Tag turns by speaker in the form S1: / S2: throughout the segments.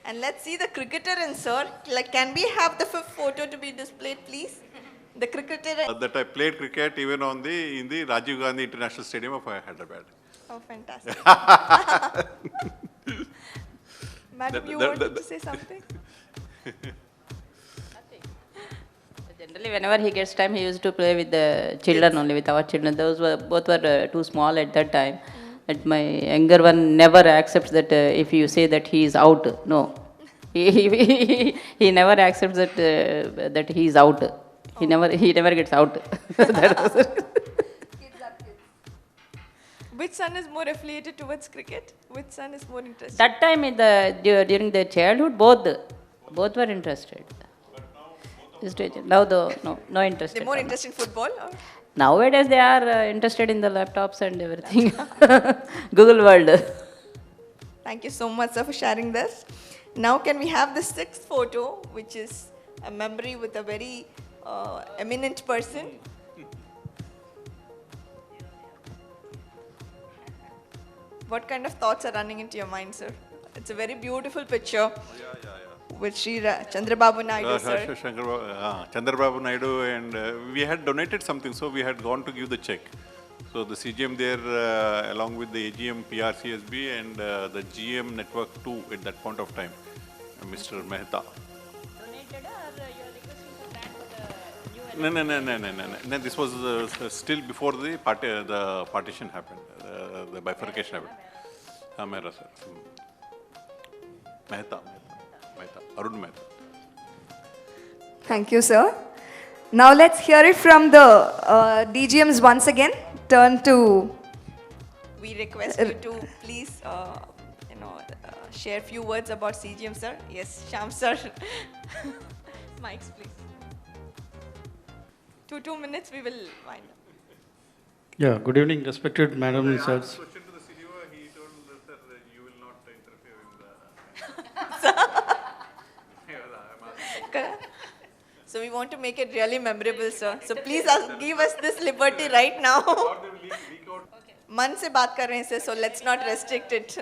S1: And let's see the cricketer in sir. Like, can we have the fifth photo to be displayed, please? The cricketer.
S2: That I played cricket even in the Rajiv Gandhi International Stadium of Hyderabad.
S1: Oh, fantastic. Madam, you
S2: that-
S1: wanted to say something?
S3: Generally, whenever he gets time, he used to play with the children only, with our children. Those were both were too small at that time. That my younger one never accepts that if you say that he is out. No, he never accepts that that he is out. He never gets out. That was
S1: Which son is more affiliated towards cricket? Which son is more interested?
S3: that time during the childhood, both were interested. Now, though, no interest.
S1: They're more interested in football? Or?
S3: Nowadays, they are interested in the laptops and everything. Google world.
S1: Thank you so much, sir, for sharing this. Now, can we have the sixth photo, which is a memory with a very eminent person? What kind of thoughts are running into your mind, sir? It's a very beautiful picture with Sri Chandrababu Naidu, sir.
S2: Chandrababu Naidu, and we had donated something, so we had gone to give the check. So the CGM there, along with the AGM PRCSB and the GM Network 2 at that point of time, Mr. Mehta.
S3: Donated or you are requesting for grant for the new
S2: No. This was still before the partition happened, the bifurcation happened. Mehra, sir. Mehta, Arun Mehta.
S4: Thank you, sir. Now let's hear it from the DGMs once again. Turn to.
S1: We request you to please, share few words about CGM, sir. Yes, Sham, sir. Mics, please. 2 minutes, we will wind up.
S5: Yeah, good evening, respected Madam and sirs.
S2: Question to the CEO, he told that you will not interfere in the.
S1: So we want to make it really memorable, sir. So please give us this liberty right now. मन से बात कर रहे हैं, sir, so let's not restrict it.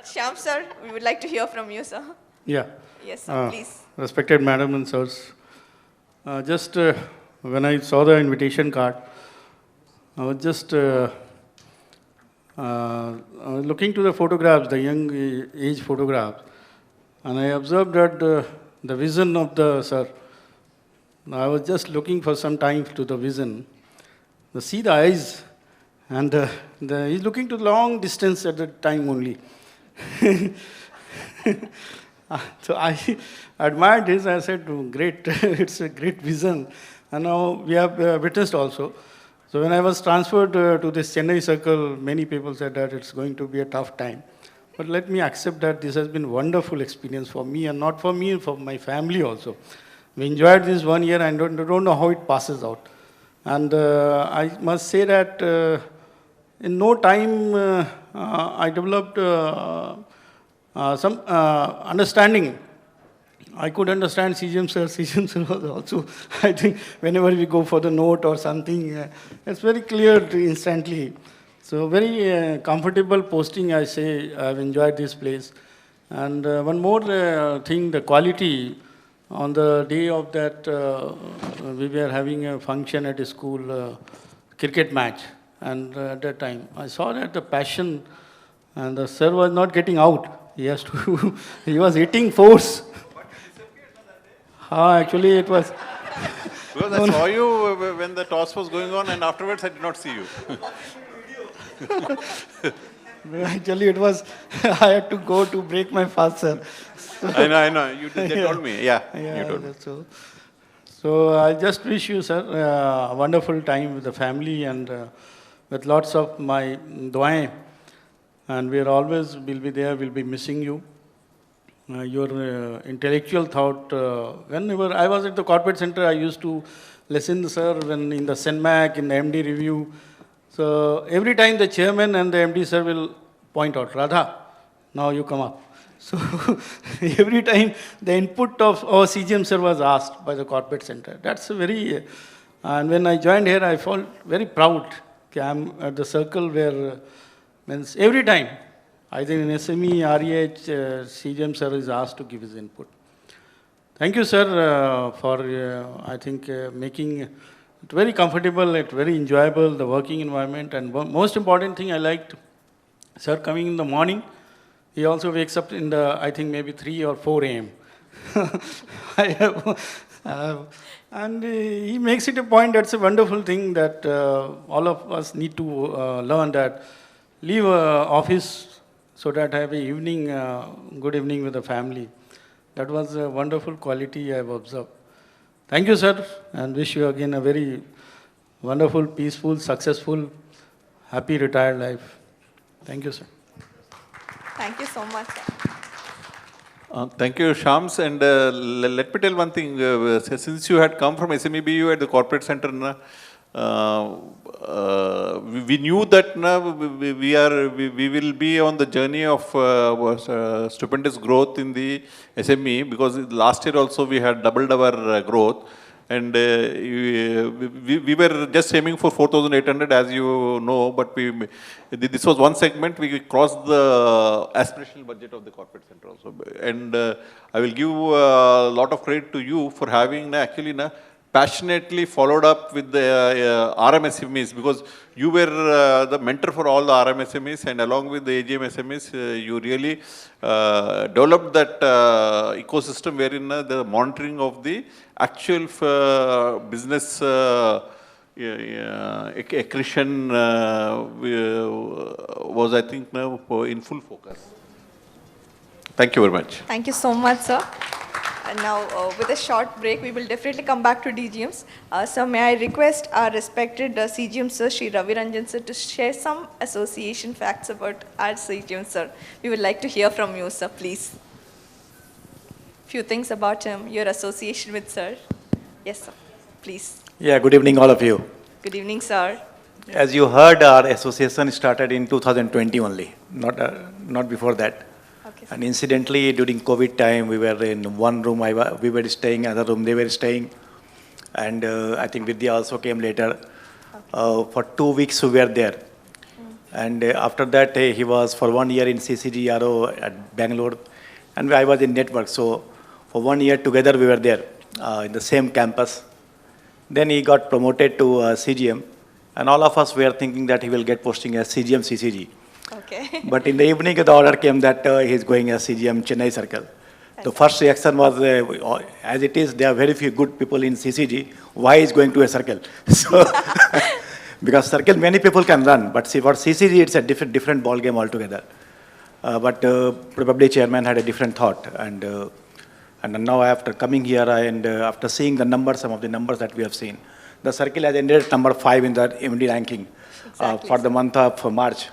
S1: Shyam, sir, we would like to hear from you, sir.
S5: Yeah.
S1: Yes, sir, please.
S5: Respected Madam and sirs, just when I saw the invitation card, I was just looking to the photographs, the young age photographs, and I observed that the vision of the sir. I was just looking for some time to the vision. See the eyes, and he's looking to long distance at the time only. So I admired this. I said, "Oh, great, it's a great vision." And now we have witnessed also. So when I was transferred to this Chennai circle, many people said that it's going to be a tough time. But let me accept that this has been a wonderful experience for me, and not for me, for my family also. We enjoyed this 1 year, and don't know how it passes out. And I must say that in no time I developed some understanding. I could understand CGM sir. CGM sir was also, I think, whenever we go for the note or something, it's very clear instantly. So very comfortable posting, I say. I've enjoyed this place. And one more thing, the quality. On the day of that, we were having a function at a school, cricket match. And at that time, I saw that the passion, and the sir was not getting out. He has to, he was hitting force. Actually, it was.
S2: Because I saw you when the toss was going on, and afterwards I did not see you.
S5: Actually, it was, I had to go to break my fast, sir.
S2: I know. You told me. Yeah, you told me.
S5: So I just wish you, sir, a wonderful time with the family and with lots of my duaएं. And we are always will be there. We'll be missing you. Your intellectual thought. Whenever I was at the corporate center, I used to listen, sir, when in the CENMAC, in the MD review. So every time the chairman and the MD sir will point out, Radha, now you come up. So every time the input of our CGM sir was asked by the corporate center. That's a very, and when I joined here, I felt very proud. I'm at the circle where, means every time I think in SME, REH, CGM sir is asked to give his input. Thank you, sir, for, I think, making it very comfortable, it very enjoyable, the working environment. And most important thing I liked, sir coming in the morning, he also wakes up in the, I think, maybe 3 or 4 a.m. And he makes it a point, that's a wonderful thing that all of us need to learn, that leave office so that I have a evening, good evening with the family. That was a wonderful quality I have observed. Thank you, sir, and wish you again a very wonderful, peaceful, successful, happy retired life. Thank you, sir.
S1: Thank you so much, sir.
S2: Thank you, Shams. And let me tell one thing. Since you had come from SMEBU at the corporate center, we knew that we will be on the journey of stupendous growth in the SME, because last year also we had doubled our growth. And we were just aiming for 4,800, as you know, but this was one segment, we crossed the aspirational budget of the corporate center also. And I will give a lot of credit to you for having actually passionately followed up with the RMSMEs, because you were the mentor for all the RMSMEs, and along with the AGM SMEs, you really developed that ecosystem wherein the monitoring of the actual business accretion was, I think, now in full focus. Thank you very much.
S1: Thank you so much, sir. And now, with a short break, we will definitely come back to DGMs. Sir, may I request our respected CGM sir, Shri Ravi Ranjan sir, to share some association facts about our CGM sir. We would like to hear from you, sir, please. Few things about him, your association with sir. Yes, sir, please.
S6: Yeah, good evening, all of you.
S1: Good evening, sir.
S6: As you heard, our association started in 2020 only, not before that.
S1: Okay, sir.
S6: And incidentally, during COVID time, we were in one room, we were staying, another room they were staying. And I think Vidya also came later. For 2 weeks we were there. And after that, he was for 1 year in CCGRO at Bangalore. And I was in network. So for 1 year together we were there in the same campus. Then he got promoted to CGM. And all of us were thinking that he will get posting as CGM CCG.
S1: Okay.
S6: But in the evening, the order came that he's going as CGM Chennai Circle. The first reaction was, as it is, there are very few good people in CCG. Why is going to a circle? So, because circle many people can run, but see for CCG it's a different ball game altogether. But probably chairman had a different thought, and now after coming here and after seeing the numbers, some of the numbers that we have seen, the circle has ended at number 5 in the MD ranking for the month of March.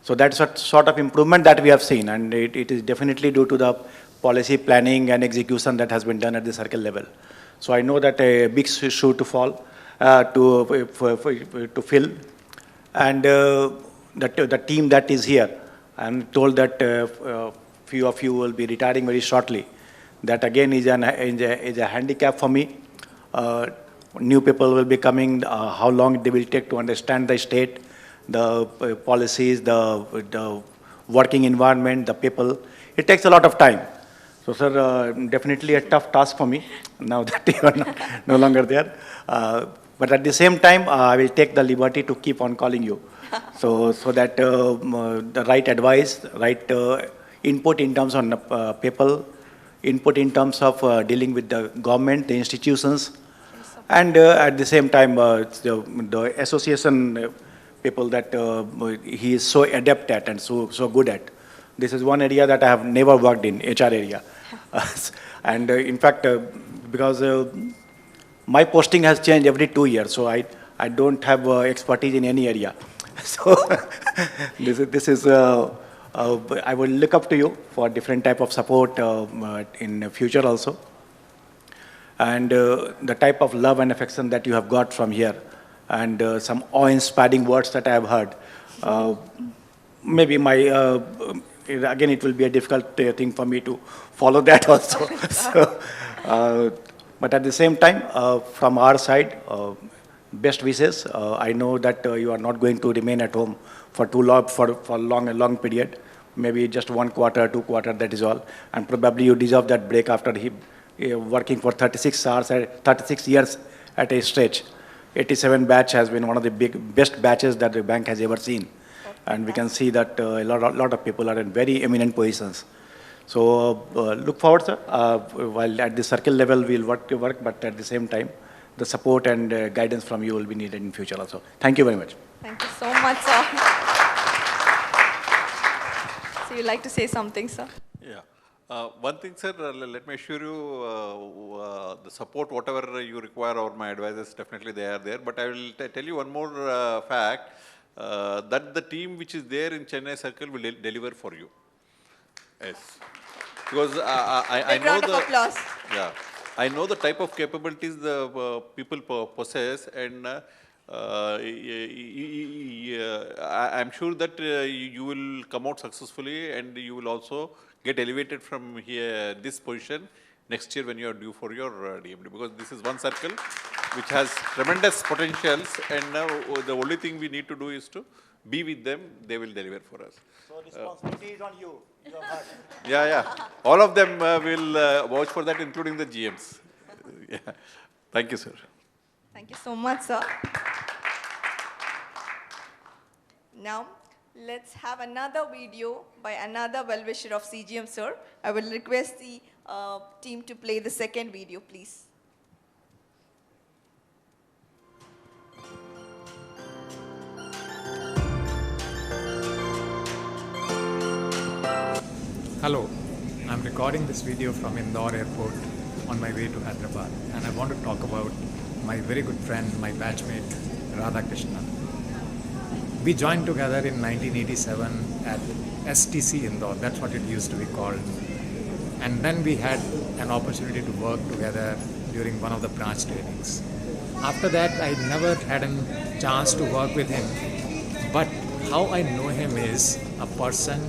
S6: So that's a sort of improvement that we have seen, and it is definitely due to the policy planning and execution that has been done at the circle level. So I know that a big shoe to fall, to fill, and the team that is here, I'm told that few of you will be retiring very shortly. That again is a handicap for me. New people will be coming, how long they will take to understand the state, the policies, the working environment, the people. It takes a lot of time. So, sir, definitely a tough task for me, now that you are no longer there. But at the same time, I will take the liberty to keep on calling you. So that the right advice, right input in terms of people, input in terms of dealing with the government, the institutions, and at the same time, the association people that he is so adept at and so good at. This is one area that I have never worked in, HR area. And in fact, because my posting has changed every 2 years, so I don't have expertise in any area. So this is I will look up to you for different type of support in the future also. And the type of love and affection that you have got from here, and some awe-inspiring words that I have heard. Maybe again, it will be a difficult thing for me to follow that also. So, but at the same time, from our side, best wishes. I know that you are not going to remain at home for too long, for a long period. maybe just 1 quarter, 2 quarter, that is all. And probably you deserve that break after working for 36 hours, 36 years at a stretch. 87 batch has been one of the best batches that the bank has ever seen. And we can see that a lot of people are in very eminent positions. So look forward, sir. While at the circle level, we'll work, but at the same time, the support and guidance from you will be needed in future also. Thank you very much.
S1: Thank you so much, sir. So you'd like to say something, sir?
S2: Yeah. One thing, sir, let me assure you, the support, whatever you require, or my advisors, definitely they are there. But I will tell you one more fact, that the team which is there in Chennai Circle will deliver for you. Yes. Because I
S1: Big
S2: know
S1: round of applause.
S2: Yeah. I know the type of capabilities the people possess, and I'm sure that you will come out successfully, and you will also get elevated from here, this position next year when you are due for your DMD, because this is one circle which has tremendous potentials, and now the only thing we need to do is to be with them. They will deliver for us.
S6: So responsibility is on you.
S2: Yeah. All of them will vouch for that, including the GMs. Yeah. Thank you, sir.
S1: Thank you so much, sir. Now, let's have another video by another well-wisher of CGM, sir. I will request the team to play the second video, please.
S7: Hello, I'm recording this video from Indore Airport on my way to Hyderabad, and I want to talk about my very good friend, my batchmate, Radhakrishnan. We joined together in 1987 at STC Indore, that's what it used to be called. And then we had an opportunity to work together during one of the branch trainings. After that, I never had a chance to work with him, but how I know him is a person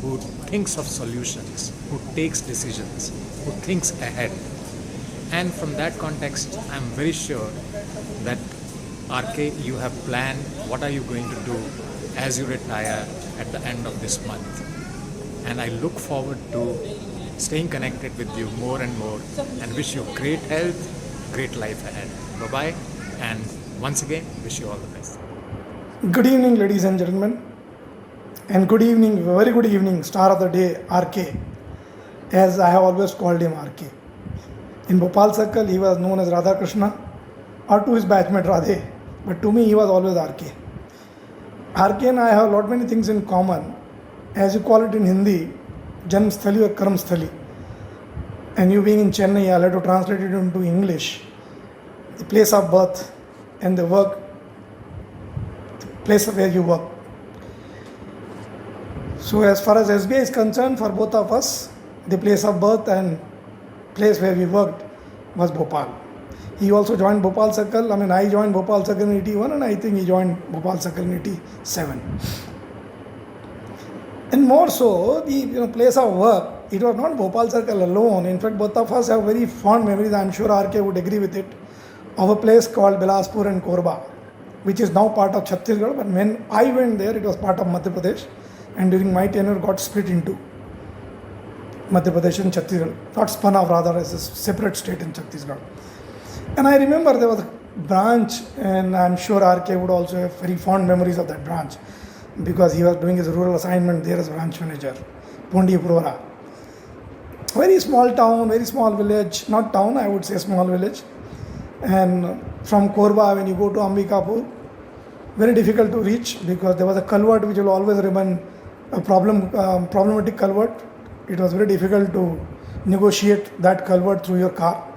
S7: who thinks of solutions, who takes decisions, who thinks ahead. And from that context, I'm very sure that RK, you have planned what are you going to do as you retire at the end of this month. And I look forward to staying connected with you more and more, and wish you great health, great life ahead. Bye-bye, and once again, wish you all the best.
S8: Good evening, ladies and gentlemen, and good evening, very good evening, star of the day, RK, as I have always called him RK. In Bhopal Circle, he was known as Radhakrishna, or to his batchmate Radhe, but to me, he was always RK. RK and I have lot many things in common. As you call it in Hindi, Janm Sthali or Karm Sthali. And you being in Chennai, I'll have to translate it into English. The place of birth and the work, the place where you work. So as far as SBI is concerned, for both of us, the place of birth and place where we worked was Bhopal. He also joined Bhopal Circle. I joined Bhopal Circle in 81, and I think he joined Bhopal Circle in 87. And more so, the place of work, it was not Bhopal Circle alone. In fact, both of us have very fond memories, I'm sure RK would agree with it, of a place called Bilaspur and Korba, which is now part of Chhattisgarh. But when I went there, it was part of Madhya Pradesh, and during my tenure got split into Madhya Pradesh and Chhattisgarh, not spun off rather as a separate state in Chhattisgarh. And I remember there was a branch, and I'm sure RK would also have very fond memories of that branch, because he was doing his rural assignment there as branch manager, Pundi Prora. Very small town, very small village, not town, I would say small village. And from Korba, when you go to Ambikapur, very difficult to reach, because there was a culvert which will always remain a problematic culvert. It was very difficult to negotiate that culvert through your car.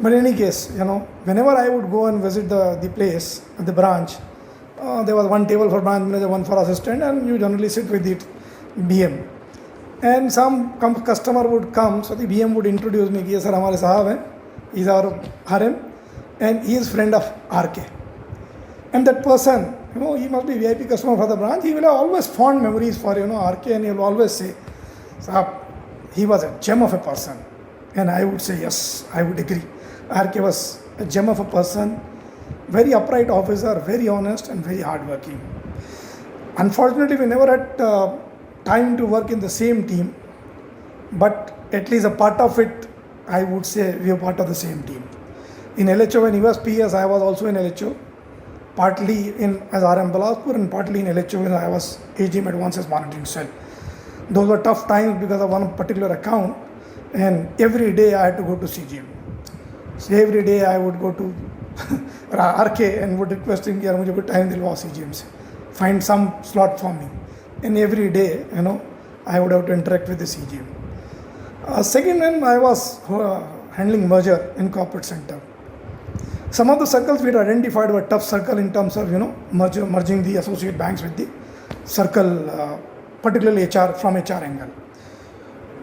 S8: But in any case, whenever I would go and visit the place, the branch, there was one table for branch manager, one for assistant, and you generally sit with the BM. And some customer would come, so the BM would introduce me, yes sir, hamare sahab hai, he's our RM, and he is friend of RK. And that person, he must be VIP customer for the branch, he will have always fond memories for, RK, and he will always say, sahab, he was a gem of a person. And I would say, yes, I would agree. RK was a gem of a person, very upright officer, very honest and very hardworking. Unfortunately, we never had time to work in the same team, but at least a part of it, I would say we are part of the same team. In LHO, when he was PS, I was also in LHO, partly in as RM Bilaspur and partly in LHO when I was AGM Advances Monitoring Cell. Those were tough times because of one particular account, and every day I had to go to CGM. So every day I would go to RK and would request him, यार मुझे कोई time दिलवाओ CGM से, find some slot for me. And every day, I would have to interact with the CGM. Second, when I was handling merger in corporate center, some of the circles we had identified were tough circle in terms of merging the associate banks with the circle, particularly HR from HR angle.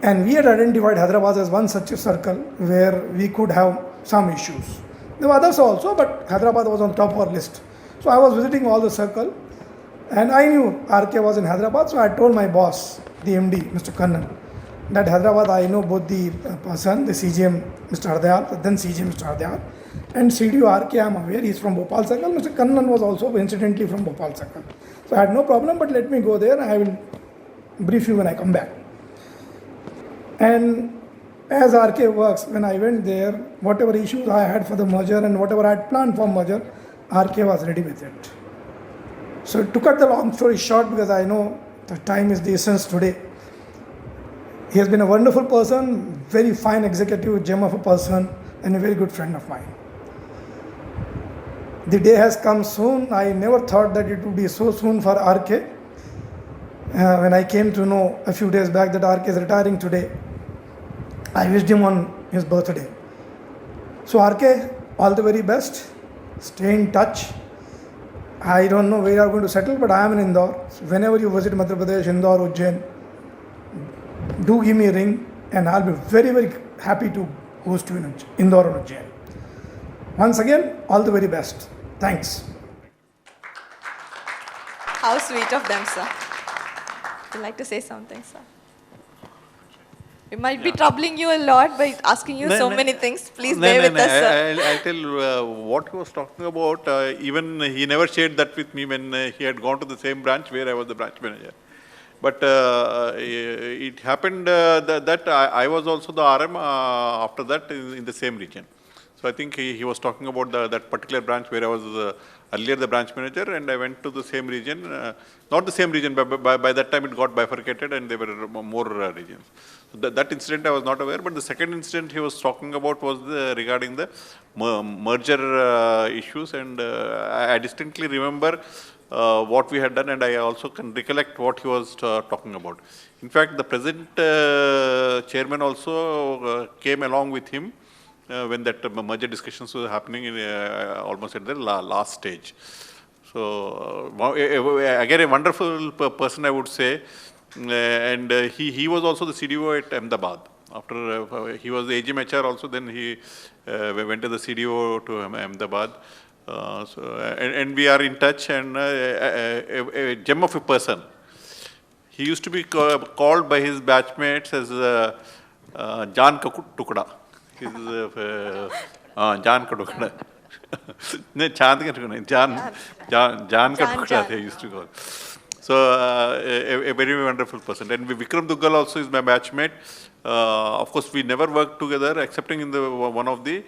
S8: And we had identified Hyderabad as one such a circle where we could have some issues. There were others also, but Hyderabad was on top of our list. So I was visiting all the circle, and I knew RK was in Hyderabad, so I told my boss, the MD, Mr. Kannan, that Hyderabad I know both the person, the CGM, Mr. Hardayal, then CGM, Mr. Hardayal, and CDO RK, I am aware, he is from Bhopal Circle. Mr. Kannan was also incidentally from Bhopal Circle. So I had no problem, but let me go there, I will brief you when I come back. And as RK works, when I went there, whatever issues I had for the merger and whatever I had planned for merger, RK was ready with it. So to cut the long story short, because I know the time is the essence today, he has been a wonderful person, very fine executive, gem of a person, and a very good friend of mine. The day has come soon. I never thought that it would be so soon for RK. When I came to know a few days back that RK is retiring today, I wished him on his birthday. So RK, all the very best. Stay in touch. I don't know where you are going to settle, but I am in Indore. So whenever you visit Madhya Pradesh, Indore, Ujjain, do give me a ring, and I'll be very, very happy to host you in Indore or Ujjain. Once again, all the very best. Thanks.
S1: How sweet of them, sir. Would you like to say something, sir? We might be troubling you a lot by asking you so many things. Please bear with us, sir.
S2: I'll tell what he was talking about. Even he never shared that with me when he had gone to the same branch where I was the branch manager. But it happened that I was also the RM after that in the same region. So I think he was talking about that particular branch where I was earlier the branch manager, and I went to the same region, not the same region, but by that time it got bifurcated and there were more regions. So that incident I was not aware, but the second incident he was talking about was regarding the merger issues, and I distinctly remember what we had done, and I also can recollect what he was talking about. In fact, the present chairman also came along with him when that merger discussions were happening in, almost at the last stage. So again, a wonderful person, I would say, and he was also the CDO at Ahmedabad. After he was the AGM HR also, then he went to the CDO to Ahmedabad. And we are in touch, and a gem of a person. He used to be called by his batchmates as Jaan Ka Tukda. Jaan Ka Tukda. No, Chand Ka Tukda. Jaan Ka Tukda, they used to call. So a very wonderful person. And Vikram Duggal also is my batchmate. Of course, we never worked together, excepting in the one of the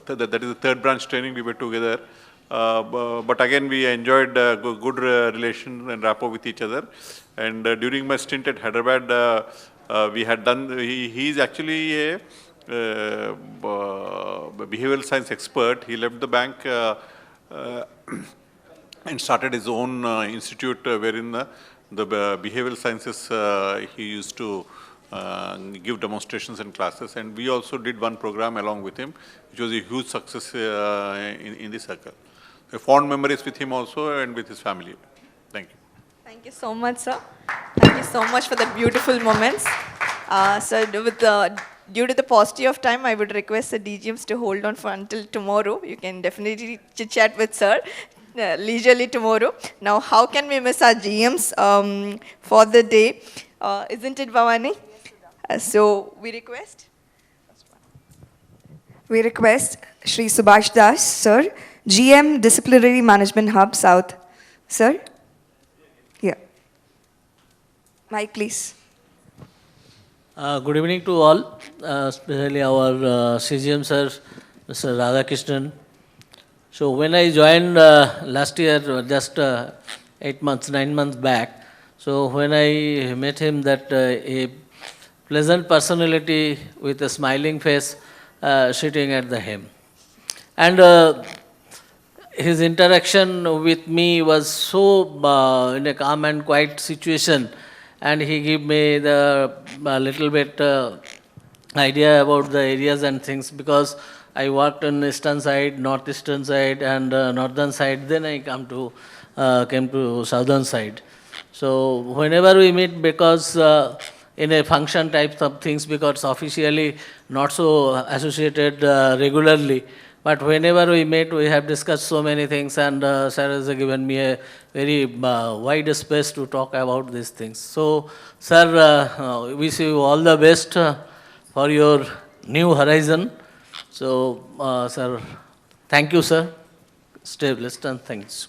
S2: that is the third branch training we were together. But again, we enjoyed good relation and rapport with each other. And during my stint at Hyderabad, we had done, he is actually a behavioral science expert. He left the bank and started his own institute wherein the behavioral sciences he used to give demonstrations and classes, and we also did one program along with him, which was a huge success in the circle. So fond memories with him also and with his family. Thank you.
S1: Thank you so much, sir. Thank you so much for the beautiful moments. So due to the paucity of time, I would request the DGMs to hold on for until tomorrow. You can definitely chit-chat with sir leisurely tomorrow. Now, how can we miss our GMs for the day? Isn't it, Bhavani? So we request
S4: Shri Subhash Das, sir, GM Disciplinary Management Hub South. Sir? Yeah. Mic, please.
S9: Good evening to all, especially our CGM sir, Mr. Radhakrishnan. So when I joined last year, just 9 months back, so when I met him, that a pleasant personality with a smiling face sitting at the hem. And his interaction with me was so in a calm and quiet situation, and he gave me the little bit idea about the areas and things, because I worked on eastern side, northeastern side, and northern side. Then I came to southern side. So whenever we meet, because in a function types of things, because officially not so associated regularly, but whenever we met, we have discussed so many things, and sir has given me a very wide space to talk about these things. So, sir, wish you all the best for your new horizon. So, sir, thank you, sir. Stay blessed, and thanks.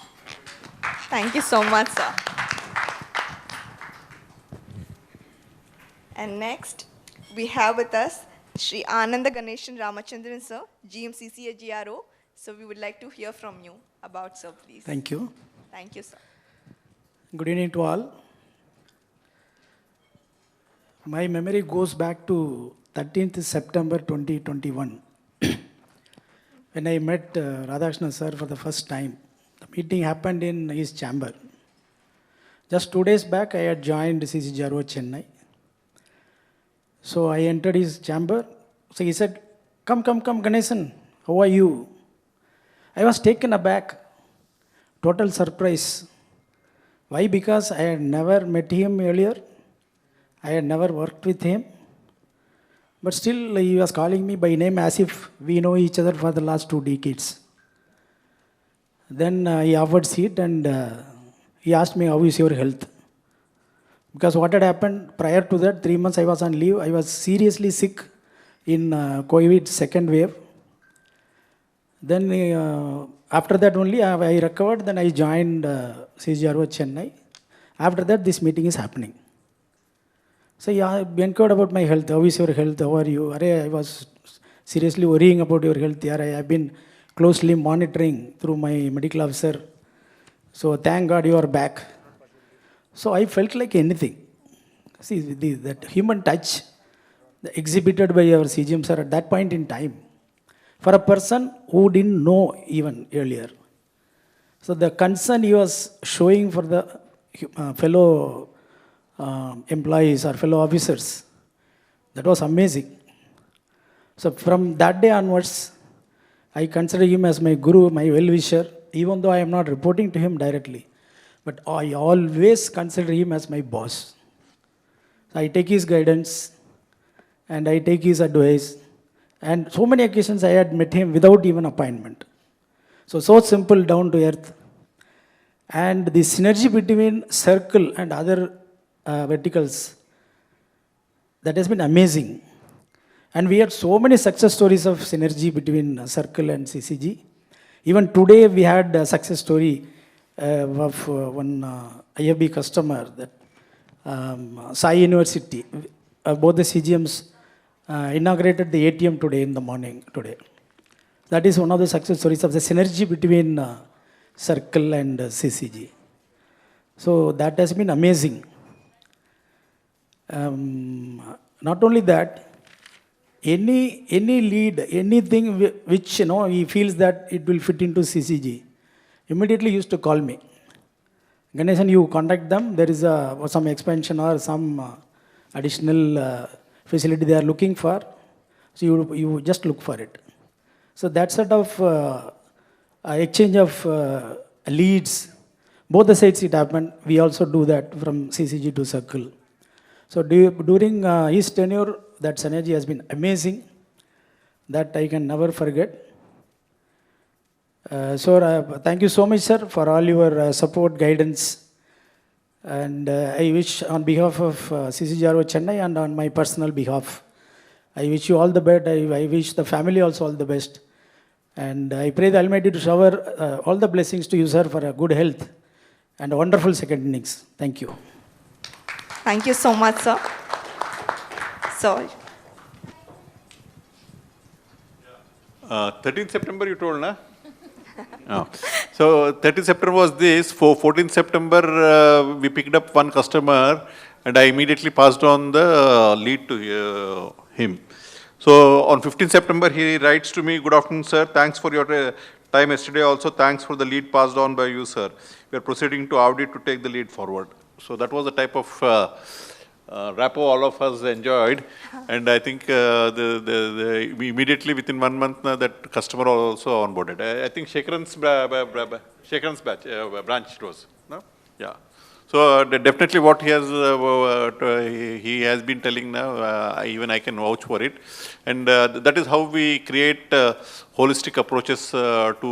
S1: Thank you so much, sir. And next, we have with us Shri Ananda Ganeshan Ramachandran, sir, GMCC GRO. So we would like to hear from you about, sir, please.
S8: Thank you.
S1: Thank you, sir.
S8: Good evening to all. My memory goes back to 13th September 2021 when I met Radhakrishnan sir for the first time. The meeting happened in his chamber. Just 2 days back, I had joined CCGRO Chennai. So I entered his chamber. So he said, come, Ganesan, how are you? I was taken aback, total surprise. Why? Because I had never met him earlier. I had never worked with him. But still, he was calling me by name as if we know each other for the last 2 decades. Then he offered seat, and he asked me, how is your health? Because what had happened prior to that, 3 months I was on leave. I was seriously sick in COVID second wave. Then after that only I recovered. Then I joined CGRO Chennai. After that, this meeting is happening. So yeah, I inquired about my health. How is your health? How are you? I was seriously worrying about your health. Yeah, I have been closely monitoring through my medical officer. So thank God you are back. So I felt like anything. See, that human touch exhibited by our CGM sir at that point in time, for a person who didn't know even earlier. So the concern he was showing for the fellow employees or fellow officers, that was amazing. So from that day onwards, I consider him as my guru, my well-wisher, even though I am not reporting to him directly. But I always consider him as my boss. So I take his guidance and I take his advice. And so many occasions I had met him without even appointment. So simple, down to earth. And the synergy between circle and other verticals, that has been amazing. And we had so many success stories of synergy between circle and CCG. Even today we had a success story of one IFB customer, that Sai University. Both the CGMs inaugurated the ATM today in the morning today. That is one of the success stories of the synergy between Circle and CCG. So that has been amazing. Not only that, any lead, anything which he feels that it will fit into CCG, immediately used to call me. Ganesan, you contact them. There is some expansion or some additional facility they are looking for. So you just look for it. So that sort of exchange of leads, both the sides it happened. We also do that from CCG to Circle. So during his tenure, that synergy has been amazing. That I can never forget. Thank you so much, sir, for all your support, guidance. And I wish on behalf of CCGRO Chennai and on my personal behalf, I wish you all the best. I wish the family also all the best. And I pray the Almighty to shower all the blessings to you, sir, for a good health and a wonderful second innings. Thank you.
S1: Thank you so much, sir. So,
S2: 13th September you told, na? Oh. So 13th September was this. For 14th September, we picked up one customer, and I immediately passed on the lead to him. So on 15th September, he writes to me, "Good afternoon, sir. Thanks for your time yesterday. Also, thanks for the lead passed on by you, sir. We are proceeding to audit to take the lead forward." So that was the type of rapport all of us enjoyed, and I think we immediately within 1 month that customer also onboarded. I think Shekharan's branch it was, no? Yeah. So definitely what he has been telling now, even I can vouch for it, and that is how we create holistic approaches to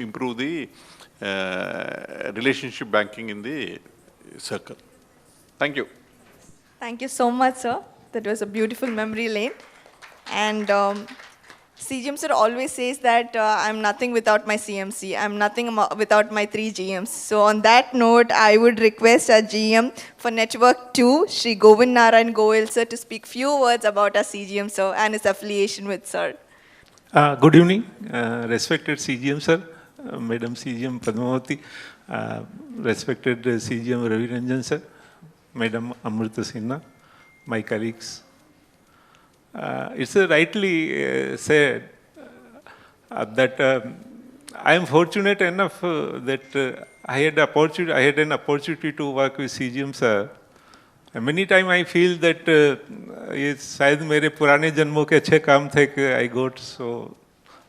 S2: improve the relationship banking in the circle. Thank you.
S1: thank you so much, sir. That was a beautiful memory lane. And CGM sir always says that I'm nothing without my CMC. I'm nothing without my 3 GMs. So on that note, I would request our GM for Network 2, Shri Govind Narayan Goel sir, to speak few words about our CGM sir and his affiliation with sir.
S10: Good evening, respected CGM sir, Madam CGM Padmavati, respected CGM Ravi Ranjan sir, Madam Amrita Sinha, my colleagues. It's rightly said that I am fortunate enough that I had an opportunity to work with CGM sir. And many times I feel that ये शायद मेरे पुराने जन्मों के अच्छे काम थे कि I got so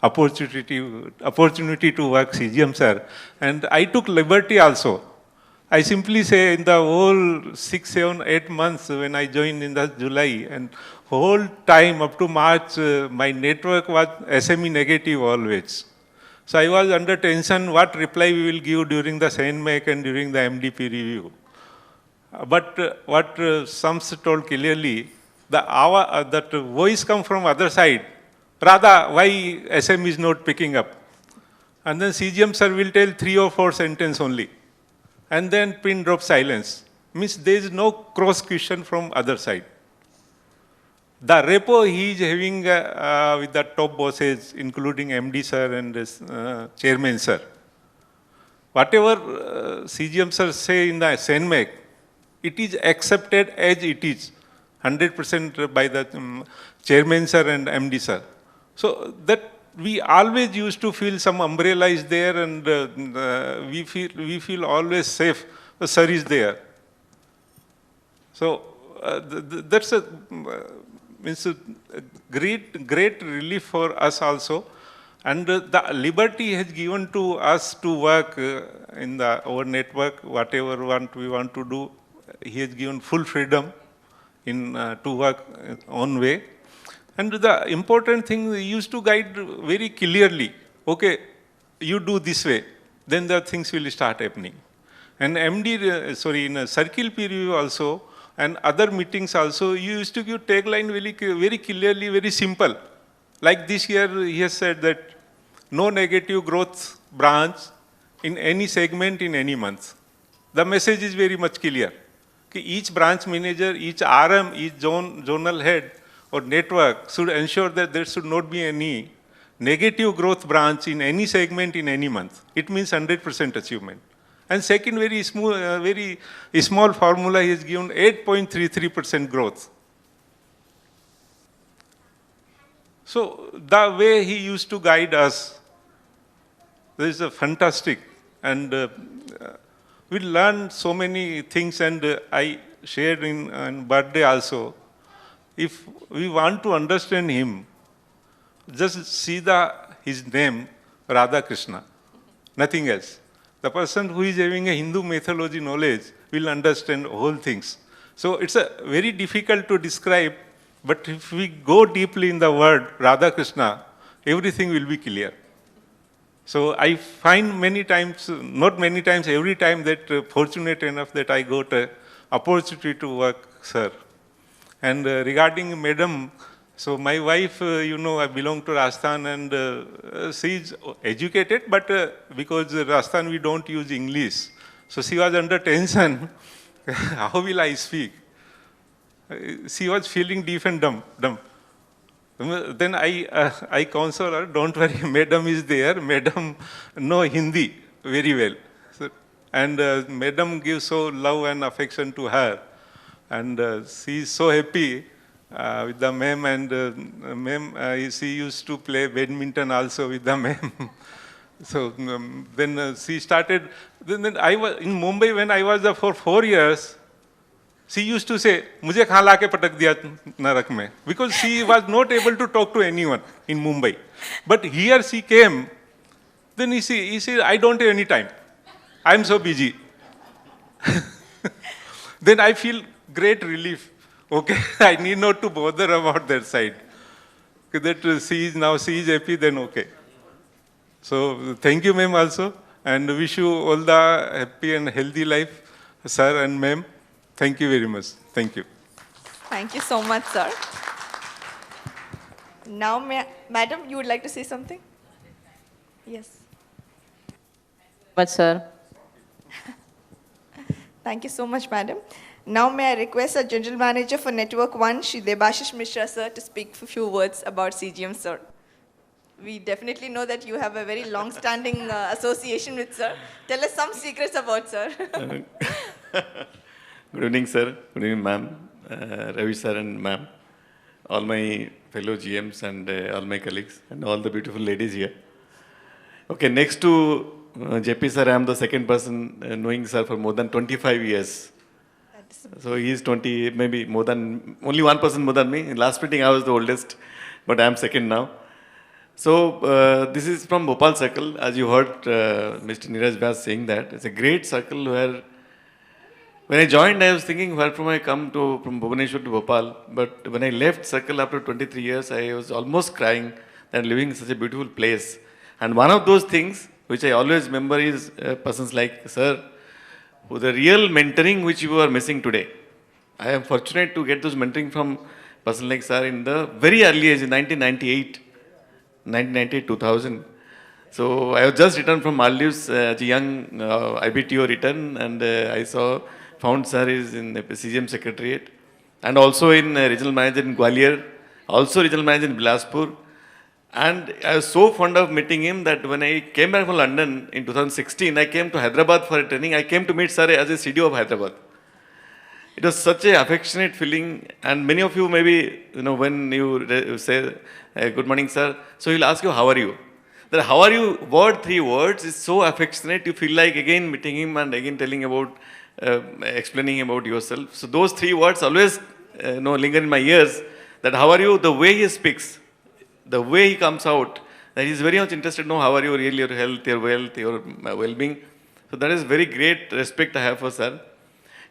S10: opportunity to work CGM sir, and I took liberty also. I simply say in the whole 6, 7, 8 months when I joined in the July, and whole time up to March, my network was SME negative always. So I was under tension what reply we will give during the SENMAC and during the MDP review. But what Sams told clearly, that voice come from other side. Radha, why SM is not picking up? And then CGM sir will tell 3 or 4 sentences only. And then pin drop silence. Means there is no cross question from other side. The rapport he is having with the top bosses, including MD sir and chairman sir. Whatever CGM sir say in the SENMAC, it is accepted as it is, 100% by the chairman sir and MD sir. So that we always used to feel some umbrella is there, and we feel always safe. The sir is there. So that's a means a great relief for us also, and the liberty has given to us to work in our network, whatever we want to do. He has given full freedom in to work own way. And the important thing, he used to guide very clearly. Okay, you do this way, then the things will start happening. And MD, in a circle preview also, and other meetings also, you used to give tagline very clearly, very simple. Like this year, he has said that no negative growth branch in any segment in any month. The message is very much clear. Each branch manager, each RM, each zonal head or network should ensure that there should not be any negative growth branch in any segment in any month. It means 100% achievement. And second, very small formula, he has given 8.33% growth. So the way he used to guide us, this is a fantastic, and we learned so many things, and I shared in birthday also. If we want to understand him, just see his name, Radha Krishna, nothing else. The person who is having a Hindu mythology knowledge will understand all things. So it's very difficult to describe, but if we go deeply in the word Radha Krishna, everything will be clear. So I find many times, not many times, every time that fortunate enough that I got an opportunity to work, sir. And regarding Madam, so my wife, I belong to Rajasthan, and she is educated, but because Rajasthan we don't use English. So she was under tension how will I speak? She was feeling deaf and dumb. Then I counsel her, don't worry, madam is there. Madam know Hindi very well. So, and madam gives so love and affection to her. And she is so happy with the ma'am. And ma'am, she used to play badminton also with the ma'am. So then she started. Then I was in Mumbai when I was there for 4 years. She used to say, "मुझे कहाँ लाके पटक दिया नरक में?" Because she was not able to talk to anyone in Mumbai. But here she came. Then he said, "I don't have any time. I am so busy." Then I feel great relief. Okay, I need not to bother about that side. That she is happy. Then okay. So thank you, ma'am, also, and wish you all the happy and healthy life, sir and ma'am. Thank you very much. Thank you.
S1: Thank you so much, sir. Now, madam, you would like to say something? Yes.
S3: But, sir.
S1: Thank you so much, madam. Now, may I request our General Manager for Network 1, Shri Debashish Mishra, sir, to speak a few words about CGM, sir. We definitely know that you have a very long-standing association with sir. Tell us some secrets about sir.
S11: Good evening, sir. Good evening, ma'am. Ravi sir and ma'am. All my fellow GMs and all my colleagues and all the beautiful ladies here. Okay, next to JP sir, I am the second person knowing sir for more than 25 years. So he is 20, maybe more than, only one person more than me. In last meeting I was the oldest, but I am second now. So this is from Bhopal Circle. As you heard Mr. Neeraj Vyas saying that, it's a great circle where when I joined, I was thinking, where from I come to, from Bhubaneswar to Bhopal. But when I left Circle after 23 years, I was almost crying that living in such a beautiful place. And one of those things which I always remember is persons like Sir, who the real mentoring which you are missing today. I am fortunate to get those mentoring from person like Sir in the very early age, in 1998, 2000. So I was just returned from Maldives as a young IBTO return, and I found Sir is in the CGM Secretariat, and also in Regional Manager in Gwalior, also Regional Manager in Bilaspur. And I was so fond of meeting him that when I came back from London in 2016, I came to Hyderabad for a training. I came to meet Sir as a CDO of Hyderabad. It was such an affectionate feeling, and many of you maybe, when you say, good morning, sir, so he'll ask you, how are you? That how are you, three words is so affectionate, you feel like again meeting him and again telling about, explaining about yourself. So those three words always linger in my ears, that how are you, the way he speaks, the way he comes out, that he's very much interested to know how are you, really, your health, your wealth, your well-being. So that is very great respect I have for sir.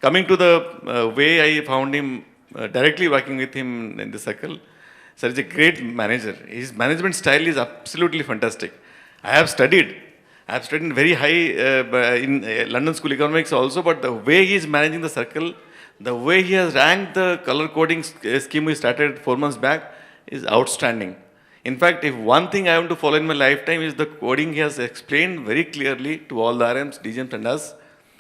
S11: Coming to the way I found him, directly working with him in the circle, sir is a great manager. His management style is absolutely fantastic. I have studied in very high, in London School Economics also, but the way he is managing the circle, the way he has ranked the color coding scheme we started 4 months back is outstanding. In fact, if one thing I want to follow in my lifetime is the coding he has explained very clearly to all the RMs, DGMs and us,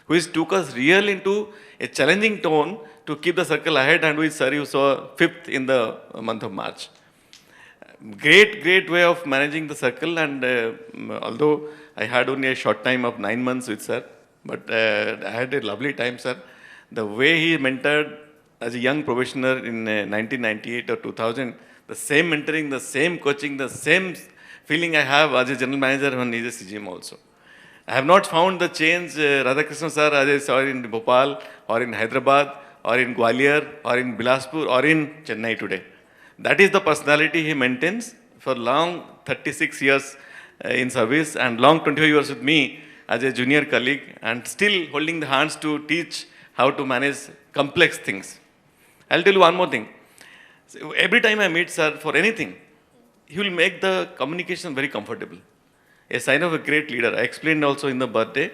S11: which took us real into a challenging tone to keep the circle ahead, and which sir you saw 5th in the month of March. Great way of managing the circle, and although I had only a short time of 9 months with sir, but I had a lovely time, sir. The way he mentored as a young probationer in 1998 or 2000, the same mentoring, the same coaching, the same feeling I have as a general manager when he is a CGM also. I have not found the change, Radhakrishnan sir, as I saw in Bhopal, or in Hyderabad, or in Gwalior, or in Bilaspur, or in Chennai today. That is the personality he maintains for long 36 years in service, and long 25 years with me as a junior colleague, and still holding the hands to teach how to manage complex things. I'll tell you one more thing. So every time I meet sir for anything, he will make the communication very comfortable. A sign of a great leader. I explained also in the birthday.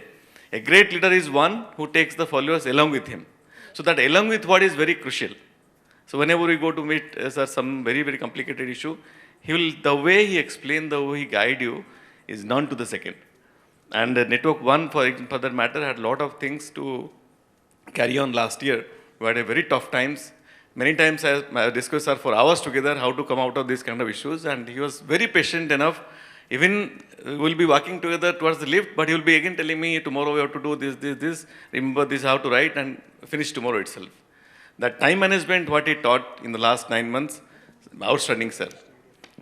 S11: A great leader is one who takes the followers along with him. So that along with what is very crucial. So whenever we go to meet sir some very complicated issue, the way he explain, the way he guide you is none to the second. And Network 1 for that matter had a lot of things to carry on last year. We had a very tough times. Many times I discussed sir for hours together how to come out of these kind of issues, and he was very patient enough. Even we'll be walking together towards the lift, but he'll be again telling me tomorrow we have to do this. Remember this, how to write, and finish tomorrow itself. That time management, what he taught in the last 9 months, outstanding, sir.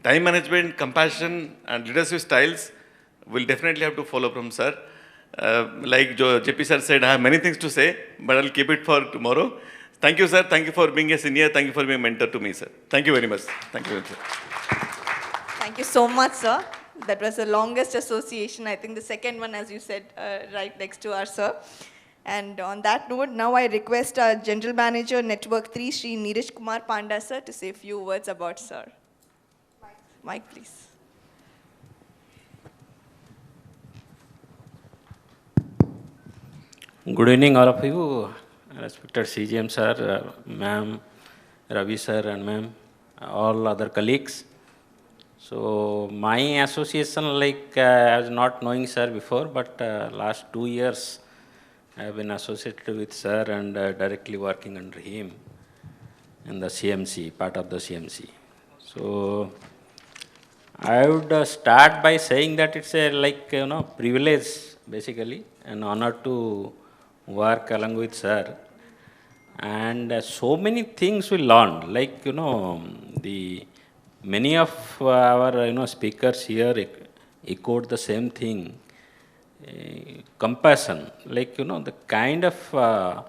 S11: Time management, compassion, and leadership styles will definitely have to follow from sir. Like JP sir said, I have many things to say, but I'll keep it for tomorrow. Thank you, sir. Thank you for being a senior. Thank you for being a mentor to me, sir. Thank you very much. Thank you very much, sir.
S1: Thank you so much, sir. That was the longest association. I think the second one, as you said, right next to our sir. And on that note, now I request our General Manager, Network 3, Shri Neeraj Kumar Panda, sir, to say a few words about sir. Mike, please.
S12: Good evening, all of you. Respected CGM sir, ma'am, Ravi sir and ma'am, all other colleagues. So my association, like I was not knowing sir before, but last 2 years I have been associated with sir and directly working under him in the CMC, part of the CMC. So I would start by saying that it's a privilege basically, an honor to work along with sir. And so many things we learned, like many of our speakers here echoed the same thing. Compassion, like the kind of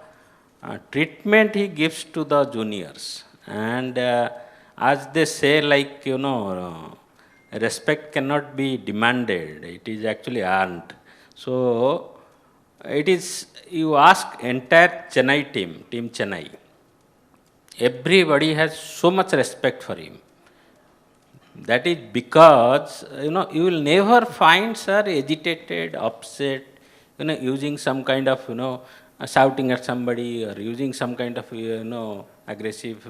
S12: treatment he gives to the juniors, and as they say, like respect cannot be demanded, it is actually earned. So it is, you ask entire Chennai team Chennai, everybody has so much respect for him. That is because, you will never find sir agitated, upset, using some kind of, shouting at somebody or using some kind of, aggressive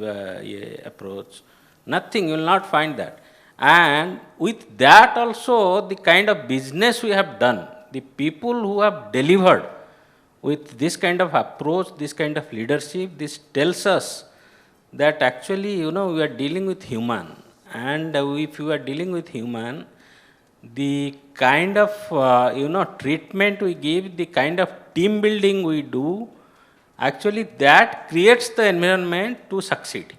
S12: approach. Nothing, you will not find that. And with that also, the kind of business we have done, the people who have delivered with this kind of approach, this kind of leadership, this tells us that actually, we are dealing with human. And if you are dealing with human, the kind of treatment we give, the kind of team building we do, actually that creates the environment to succeed.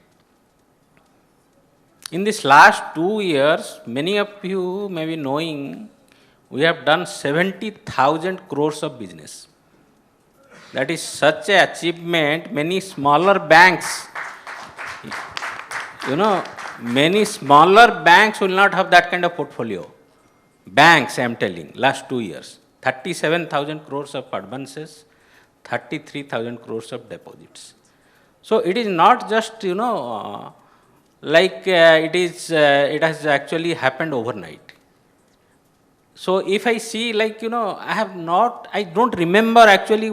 S12: In this last 2 years, many of you may be knowing, we have done 70,000 crores of business. That is such an achievement. Many smaller banks, many smaller banks will not have that kind of portfolio. Banks, I am telling, last 2 years, 37,000 crores of advances, 33,000 crores of deposits. So it is not just, like it has actually happened overnight. So if I see, like, I don't remember actually,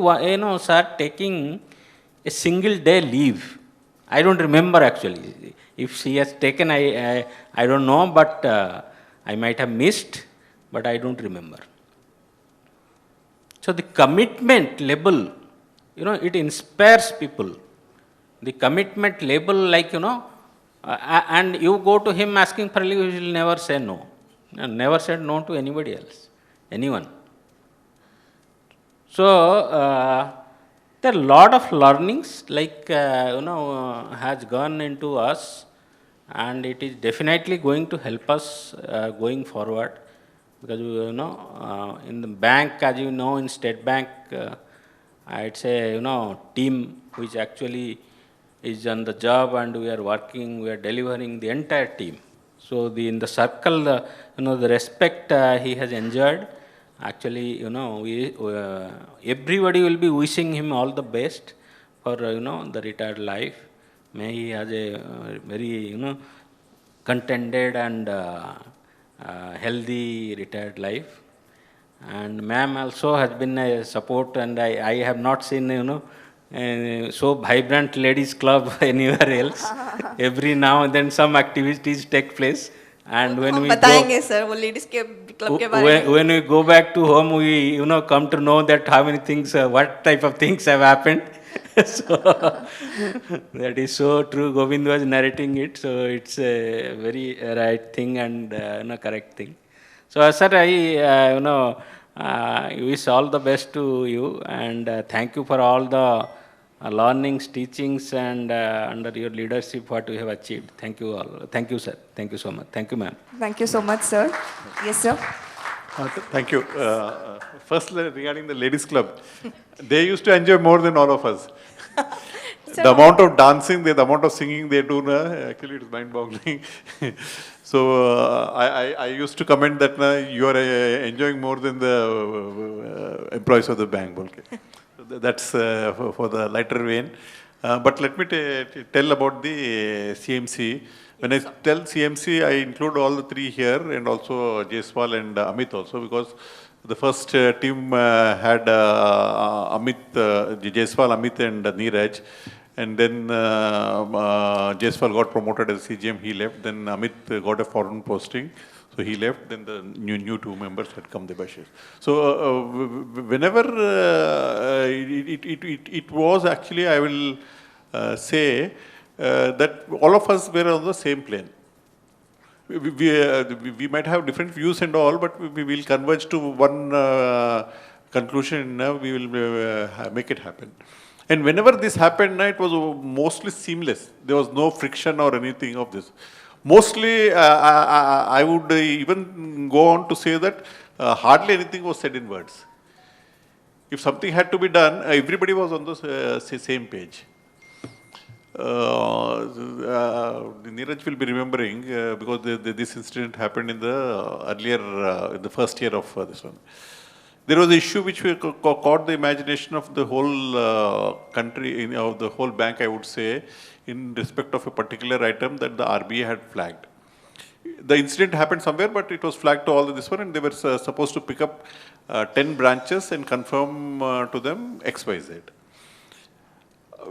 S12: sir taking a single day leave. I don't remember actually. If she has taken, I don't know, but I might have missed, but I don't remember. So the commitment level, it inspires people. The commitment level, like, and you go to him asking for leave, he will never say no. Never said no to anybody else, anyone. So there are a lot of learnings, like, has gone into us, and it is definitely going to help us going forward. Because, in the bank, as you know, in State Bank, it's a, team which actually is on the job, and we are working, we are delivering the entire team. So in the circle, the respect he has enjoyed, actually, everybody will be wishing him all the best for, the retired life. May he has a very, contented and healthy retired life. And ma'am also has been a support, and I have not seen, so vibrant ladies club anywhere else. Every now and then some activities take place. And when we
S1: बताएंगे sir, वो ladies के club के बारे में.
S12: When we go back to home, we come to know that how many things, what type of things have happened. So that is so true. Govind was narrating it, so it's a very right thing and correct thing. So, sir, I wish all the best to you and thank you for all the learnings, teachings, and under your leadership, what we have achieved. Thank you all. Thank you, sir. Thank you so much. Thank you, ma'am.
S4: Thank you so much, sir. Yes, sir.
S2: Thank you. First, regarding the ladies' club, they used to enjoy more than all of us. The amount of dancing, the amount of singing they do, actually it's mind-boggling. So I used to comment that you are enjoying more than the employees of the bank. Okay. So that's for the lighter vein. But let me tell about the CMC. When I tell CMC, I include all the three here and also Jaiswal and Amit also, because the first team had Amit, Jaiswal, Amit and Neeraj. And then Jaiswal got promoted as CGM, he left. Then Amit got a foreign posting, so he left. Then the new two members had come, Debashish. So whenever it was actually, I will say that all of us were on the same plane. We might have different views and all, but we will converge to one conclusion. We will make it happen. And whenever this happened, it was mostly seamless. There was no friction or anything of this. Mostly, I would even go on to say that hardly anything was said in words. If something had to be done, everybody was on the same page. Neeraj will be remembering because this incident happened in the earlier, in the first year of this one. There was an issue which caught the imagination of the whole country, of the whole bank, I would say, in respect of a particular item that the RBI had flagged. The incident happened somewhere, but it was flagged to all this one, and they were supposed to pick up 10 branches and confirm to them XYZ.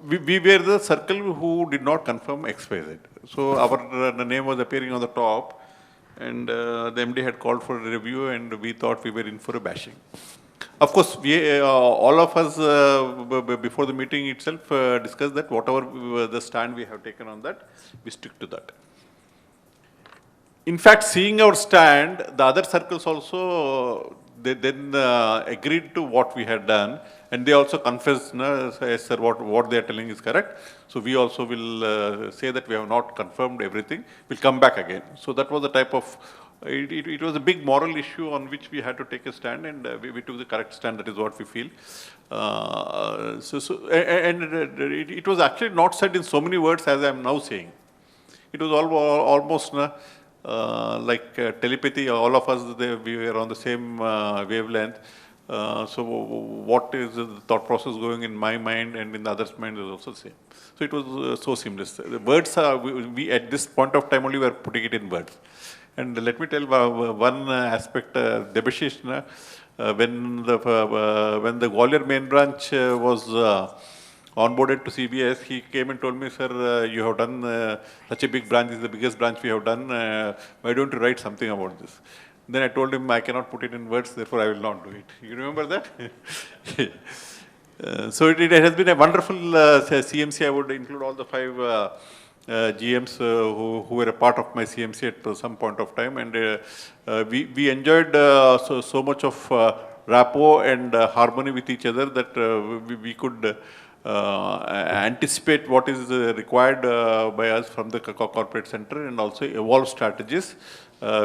S2: We were the circle who did not confirm XYZ. So our name was appearing on the top. And the MD had called for a review, and we thought we were in for a bashing. Of course, we all of us before the meeting itself discussed that whatever the stand we have taken on that, we stick to that. In fact, seeing our stand, the other circles also they then agreed to what we had done, and they also confessed, yes, sir, what they are telling is correct. So we also will say that we have not confirmed everything. We'll come back again. So that was the type of, it was a big moral issue on which we had to take a stand, and we took the correct stand. That is what we feel. It was actually not said in so many words as I am now saying. It was almost like telepathy. All of us, we were on the same wavelength. So what is the thought process going in my mind and in the other's mind is also the same. So it was so seamless. The words are, we at this point of time only were putting it in words. And let me tell one aspect, Debashish, when the Gwalior main branch was onboarded to CBS, he came and told me, sir, you have done such a big branch, this is the biggest branch we have done, why don't you write something about this? Then I told him I cannot put it in words, therefore I will not do it. You remember that? So it has been a wonderful CMC. I would include all the 5 GMs who were a part of my CMC at some point of time, and we enjoyed so much of rapport and harmony with each other that we could anticipate what is required by us from the corporate center, and also evolve strategies,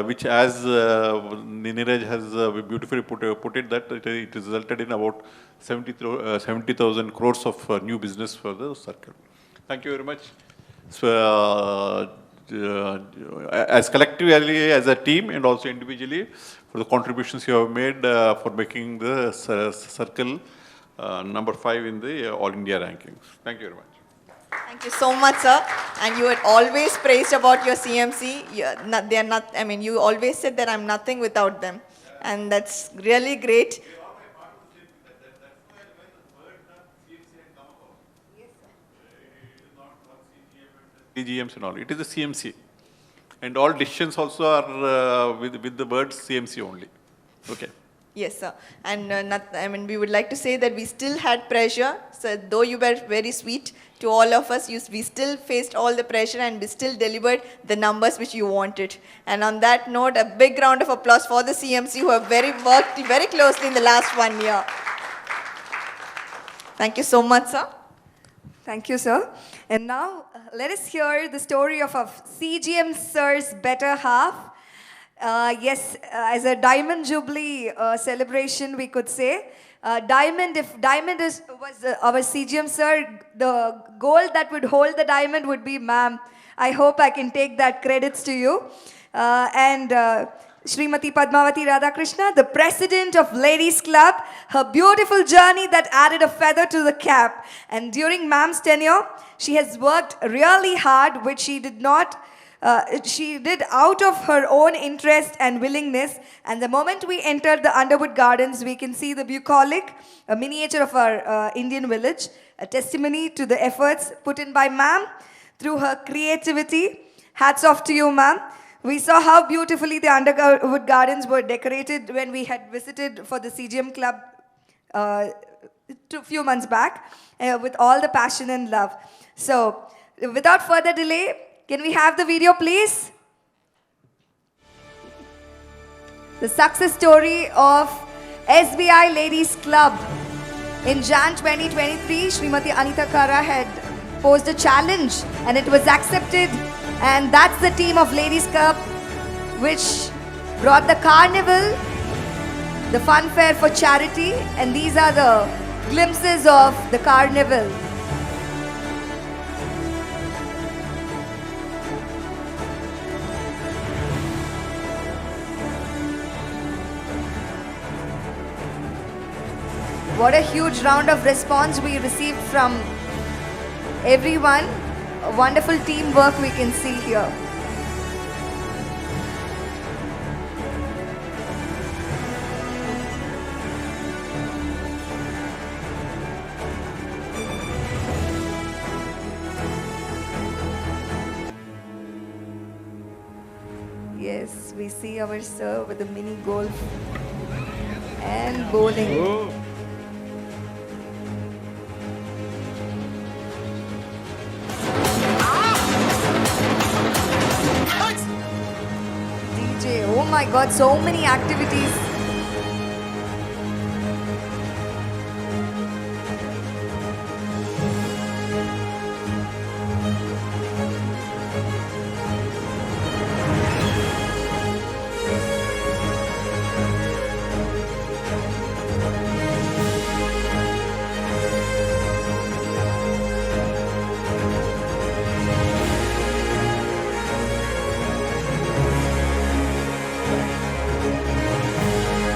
S2: which as Neeraj has beautifully put it, that it resulted in about 70,000 crores of new business for the circle. Thank you very much. So, as collectively as a team and also individually for the contributions you have made for making the circle number 5 in the All India rankings. Thank you very much.
S1: Thank you so much, sir. And you had always praised about your CMC. They are not, I mean, you always said that I'm nothing without them. And that's really great.
S2: CGMs and all. It is a CMC. And all decisions also are with the words CMC only. Okay.
S1: Yes, sir. And we would like to say that we still had pressure. So though you were very sweet to all of us, we still faced all the pressure and we still delivered the numbers which you wanted. And on that note, a big round of applause for the CMC who have worked very closely in the last 1 year. Thank you so much, sir.
S4: Thank you, sir. And now, let us hear the story of CGM Sir's better half. As a Diamond Jubilee celebration, we could say. If Diamond was our CGM Sir, the gold that would hold the diamond would be ma'am. I hope I can take that credits to you. Srimati Padmavati Radhakrishna, the president of Ladies Club, her beautiful journey that added a feather to the cap. And during ma'am's tenure, she has worked really hard, which she did out of her own interest and willingness. And the moment we entered the Underwood Gardens, we can see the bucolic, a miniature of our Indian village, a testimony to the efforts put in by ma'am through her creativity. Hats off to you, ma'am. We saw how beautifully the Underwood Gardens were decorated when we had visited for the CGM Club a few months back with all the passion and love. So, without further delay, can we have the video, please? The success story of SBI Ladies Club. In Jan 2023, Srimati Anita Kara had posed a challenge and it was accepted. And that's the team of Ladies Club which brought the carnival, the fun fair for charity, and these are the glimpses of the carnival. What a huge round of response we received from everyone. A wonderful teamwork we can see here. Yes, we see our sir with the mini golf and bowling.
S10: Oh.
S4: DJ, oh my god, so many activities.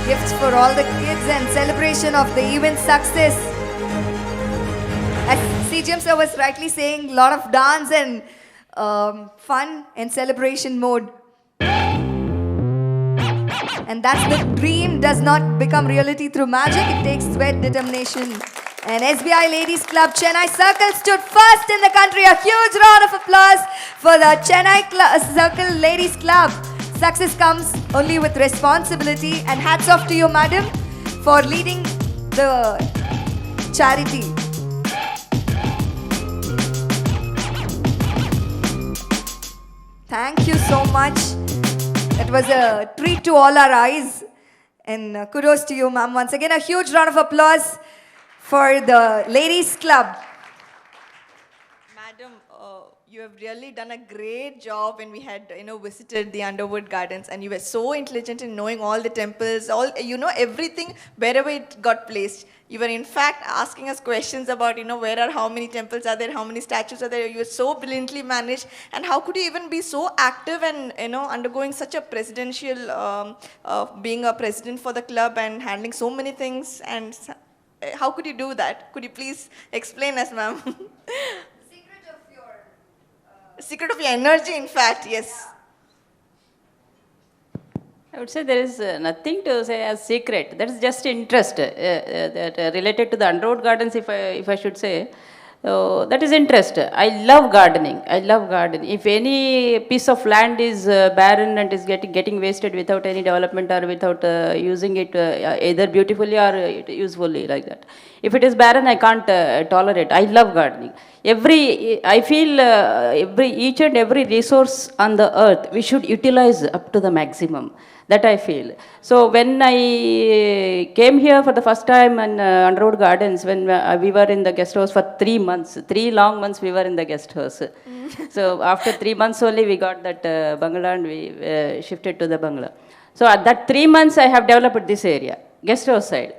S4: Gifts for all the kids and celebration of the event success. As CGM sir was rightly saying, a lot of dance and fun and celebration mode. And that's the dream does not become reality through magic, it takes sweat, determination. And SBI Ladies Club Chennai Circle stood first in the country. A huge round of applause for the Chennai Circle Ladies Club. Success comes only with responsibility, and hats off to you, madam, for leading the charity. Thank you so much. It was a treat to all our eyes. And kudos to you, ma'am. Once again, a huge round of applause for the Ladies Club.
S1: Madam, you have really done a great job when we had visited the Underwood Gardens, and you were so intelligent in knowing all the temples, everything wherever it got placed. You were in fact asking us questions about how many temples are there, how many statues are there. You were so brilliantly managed, and how could you even be so active and undergoing such a presidential, being a president for the club and handling so many things, and how could you do that? Could you please explain us, ma'am? Secret of your energy, in fact, yes.
S3: I would say there is nothing to say as secret. That is just interest that related to the Underwood Gardens. If I should say, So that is interest. I love gardening. I love gardening. If any piece of land is barren and is getting wasted without any development or without using it either beautifully or usefully like that. If it is barren, I can't tolerate. I love gardening. I feel each and every resource on the earth, we should utilize up to the maximum. That I feel. So when I came here for the first time in Underwood Gardens, when we were in the guest house for 3 months, 3 long months we were in the guest house. So after 3 months only we got that bungalow and we shifted to the bungalow. So at that 3 months I have developed this area, guest house side.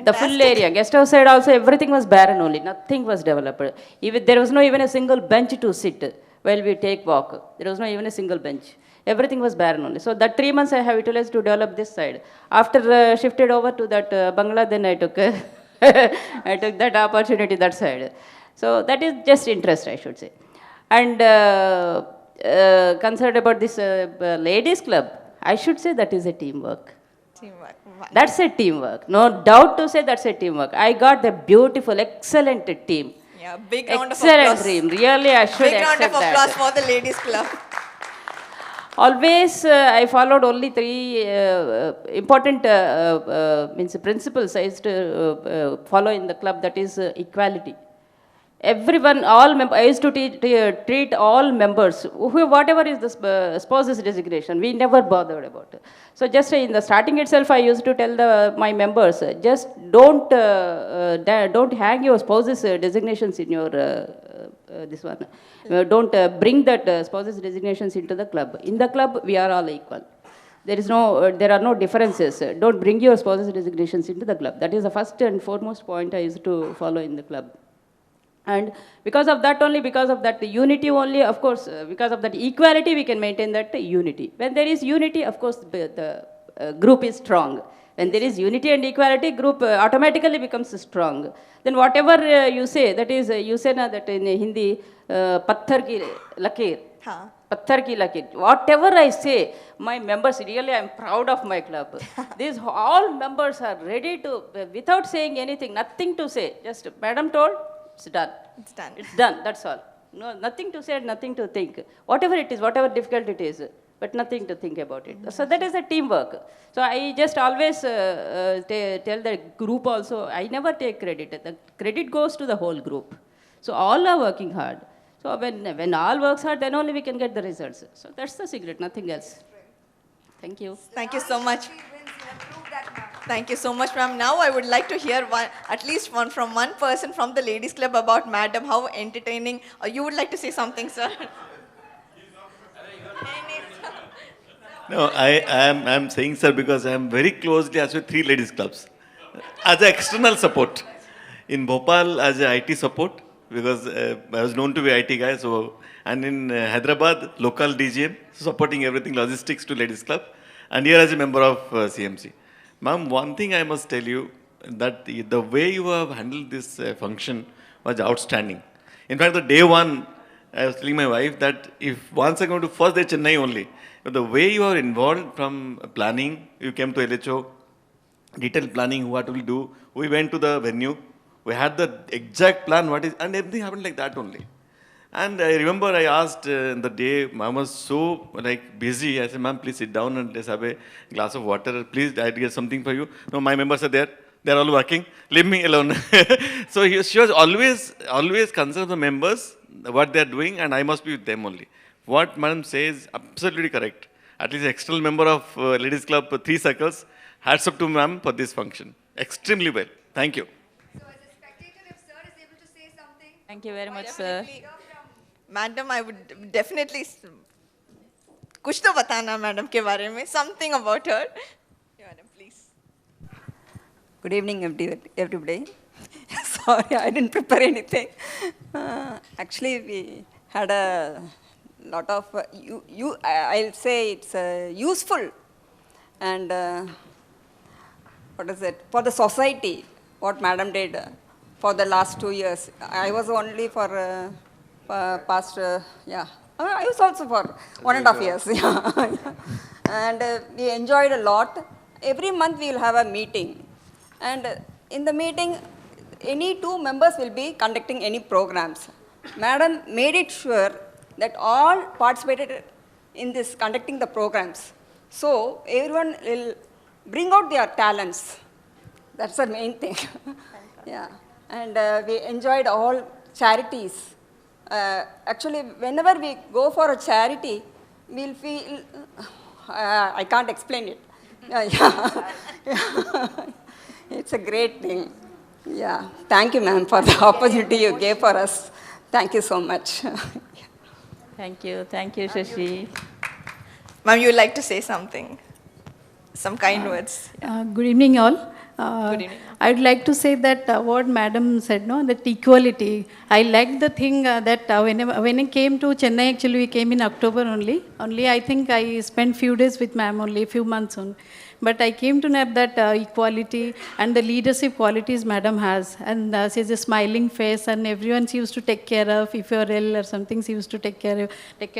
S3: The full area, guest house side also everything was barren only, nothing was developed. Even, there was no even a single bench to sit while we take walk. There was no even a single bench. Everything was barren only. So that 3 months I have utilized to develop this side. After shifted over to that bungalow, then I took I took that opportunity that side. So that is just interest, I should say. And concerned about this ladies club, I should say that is a teamwork.
S1: Teamwork.
S3: That's a teamwork. No doubt to say that's a teamwork. I got the beautiful, excellent team.
S1: Yeah, big round
S3: Excellent
S1: of applause.
S3: team. Really, I should
S1: Big round of
S3: accept
S1: applause
S3: that.
S1: for the ladies club.
S3: Always, I followed only 3 important means principles I used to follow in the club. That is equality. Everyone, I used to treat all members, whatever is the spouse's designation, we never bothered about it. So just in the starting itself, I used to tell my members, just don't hang your spouse's designations in your this one. Don't bring that spouse's designations into the club. In the club, we are all equal. There are no differences. Don't bring your spouse's designations into the club. That is the first and foremost point I used to follow in the club. And because of that unity only, of course, because of that equality, we can maintain that unity. When there is unity, of course, the group is strong. When there is unity and equality, group automatically becomes strong. Then whatever you say, that is, you say na that in Hindi, patthar ki lakir. Patthar ki lakir. Whatever I say, my members, really I am proud of my club. These all members are ready to, without saying anything, nothing to say, just madam told, it's done.
S1: It's done.
S3: It's done, that's all. No, nothing to say, nothing to think. Whatever it is, whatever difficult it is, but nothing to think about it. So that is a teamwork. So I just always tell the group also, I never take credit. The credit goes to the whole group. So all are working hard. So when all works hard, then only we can get the results. So that's the secret, nothing else. Thank you.
S1: Thank you so much. Thank you so much, ma'am. Now I would like to hear at least from one person from the ladies club about madam, how entertaining. Or you would like to say something, sir?
S11: No, I'm saying, sir, because I'm very closely as with 3 ladies clubs. As an external support. In Bhopal, as a IT support, because I was known to be IT guy, so, and in Hyderabad, local DGM, supporting everything logistics to ladies club, and here as a member of CMC. Ma'am, one thing I must tell you, that the way you have handled this function was outstanding. In fact, the day one, I was telling my wife that if once I'm going to first day Chennai only, but the way you are involved from planning, you came to LHO, detailed planning, what we'll do, we went to the venue, we had the exact plan, what is, and everything happened like that only. And I remember I asked the day, ma'am was so busy. I said, ma'am, please sit down and let's have a glass of water. Please, I'll get something for you. No, my members are there. They're all working. Leave me alone. So she was always concerned the members, what they're doing, and I must be with them only. What madam says, absolutely correct. At least external member of Ladies Club, 3 circles. Hats up to ma'am for this function. Extremely well. Thank you.
S4: So as a spectator, if sir is able to say something.
S3: Thank you very much, sir.
S1: Madam, I would definitely कुछ तो बताना madam के बारे में, something about her. Madam, please.
S13: Good evening, everybody. Sorry, I didn't prepare anything. Actually, we had a lot of, I'll say it's useful and what is it, for the society, what madam did for the last 2 years. I was only for past, I was also for 1.5 years. Yeah. And we enjoyed a lot. Every month we will have a meeting. And in the meeting, any two members will be conducting any programs. Madam made it sure that all participated in this conducting the programs. So everyone will bring out their talents. That's the main thing. Yeah, and we enjoyed all charities. Actually, whenever we go for a charity, we'll feel, I can't explain it. Yeah. It's a great thing. Yeah, thank you, ma'am, for the opportunity you gave for us. Thank you so much.
S3: Thank you, Shashi.
S1: Ma'am, you would like to say something? Some kind words.
S14: Good evening, all.
S1: Good evening.
S14: I'd like to say that what Madam said, no, that equality. I like the thing that when I came to Chennai, actually we came in October only. Only I think I spent few days with ma'am only, few months only. But I came to know that equality and the leadership qualities Madam has. And she has a smiling face and everyone she used to take care of. If you're ill or something, she used to take care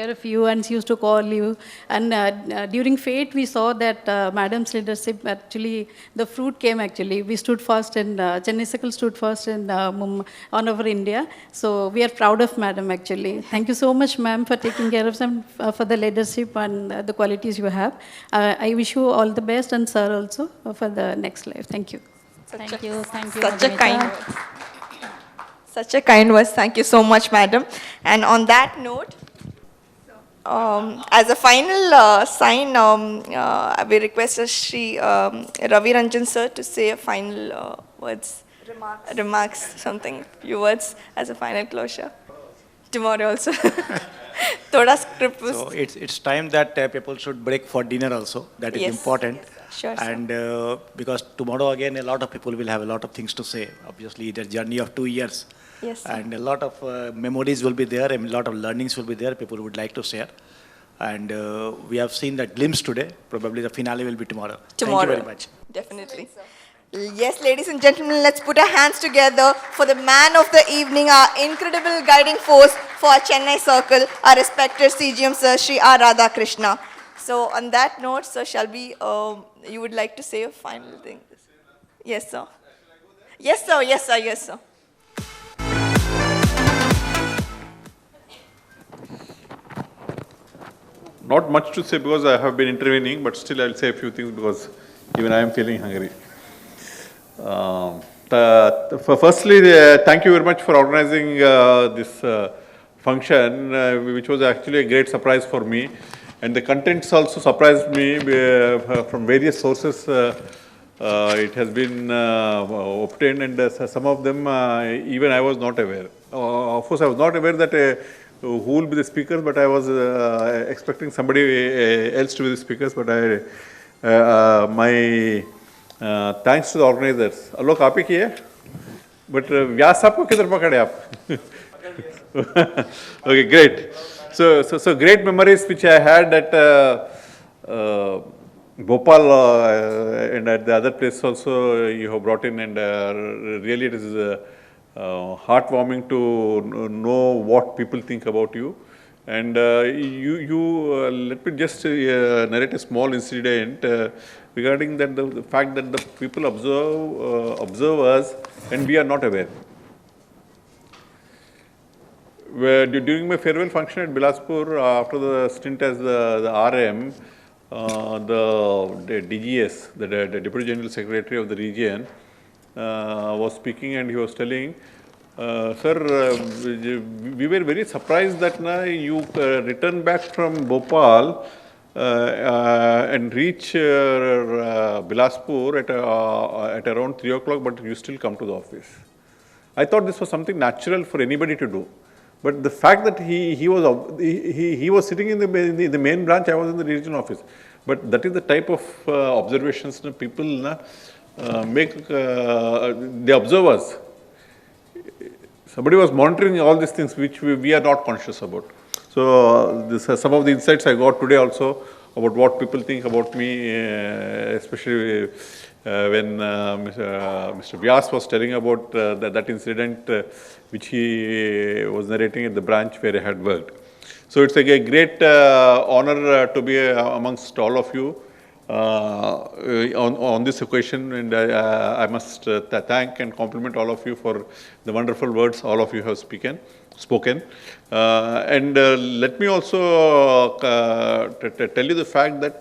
S14: of you and she used to call you. And during Fate, we saw that Madam's leadership, actually, the fruit came actually. We stood first and Chennai Circle stood first in on over India. So we are proud of Madam actually. Thank you so much, ma'am, for taking care of some, for the leadership and the qualities you have. I wish you all the best, and sir also for the next life. Thank you.
S3: Thank you.
S1: Such a kind words. Such a kind words. Thank you so much, madam. And on that note, as a final sign, we request Shri Ravi Ranjan sir to say a final words, remarks, something, few words as a final closure. Tomorrow also. Thoda script was.
S6: So it's time that people should break for dinner also. That is important.
S1: Sure,
S6: and because tomorrow again a lot of people will have a lot of things to say. Obviously the journey of 2 years.
S1: Yes, sir.
S6: And a lot of memories will be there and a lot of learnings will be there. People would like to share. And we have seen that glimpse today. Probably the finale will be tomorrow. Thank you very much.
S1: Definitely. Yes, ladies and gentlemen, let's put our hands together for the man of the evening, our incredible guiding force for our Chennai Circle, our respected CGM Sir, Shri R. Radhakrishna. So on that note, sir, shall we, you would like to say a final thing? Yes, sir. Yes, sir. Yes, sir. Yes, sir.
S2: Not much to say because I have been intervening, but still I'll say a few things because even I am feeling hungry. Firstly, thank you very much for organizing this function, which was actually a great surprise for me. And the contents also surprised me from various sources. It has been obtained, and some of them even I was not aware. Of course, I was not aware that who will be the speakers, but I was expecting somebody else to be the speakers. But my thanks to the organizers. Alok, आप ही किए? But व्यास साहब को किधर पकड़े आप? Okay, great. So great memories which I had at Bhopal and at the other place also you have brought in, and really it is heartwarming to know what people think about you. And let me just narrate a small incident regarding that the fact that the people observe us and we are not aware. During my farewell function at Bilaspur, after the stint as the RM, the DGS, the Deputy General Secretary of the region, was speaking, and he was telling, sir, we were very surprised that you returned back from Bhopal and reach Bilaspur at around 3 o'clock, but you still come to the office. I thought this was something natural for anybody to do. But the fact that he was sitting in the main branch, I was in the regional office. But that is the type of observations people make. They observe us. Somebody was monitoring all these things which we are not conscious about. So some of the insights I got today also about what people think about me, especially when Mr. Vyas was telling about that incident which he was narrating at the branch where I had worked. So it's a great honor to be amongst all of you. on this occasion, and I must thank and compliment all of you for the wonderful words all of you have spoken. And let me also tell you the fact that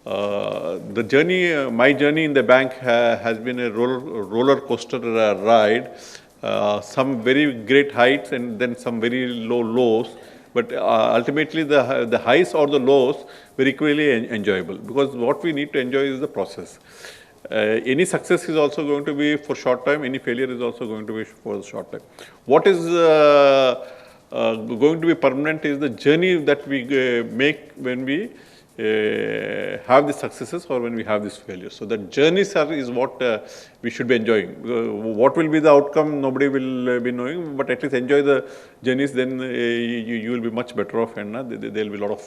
S2: the journey, my journey in the bank has been a roller coaster ride. Some very great heights and then some very low lows. But ultimately, the highs or the lows were equally enjoyable, because what we need to enjoy is the process. Any success is also going to be for short time, any failure is also going to be for the short time. What is going to be permanent is the journey that we make when we have the successes or when we have this failure. So that journey, sir, is what we should be enjoying. What will be the outcome, nobody will be knowing, but at least enjoy the journeys, then you will be much better off, and there will be a lot of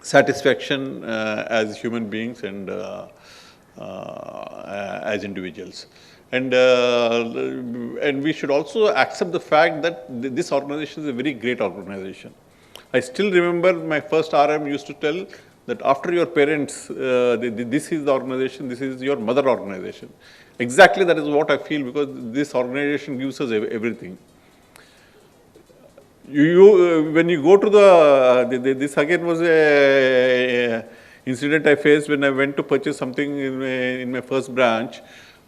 S2: satisfaction as human beings and as individuals. And we should also accept the fact that this organization is a very great organization. I still remember my first RM used to tell that after your parents, this is the organization, this is your mother organization. Exactly that is what I feel, because this organization gives us everything. When you go to this again was a incident I faced when I went to purchase something in my first branch.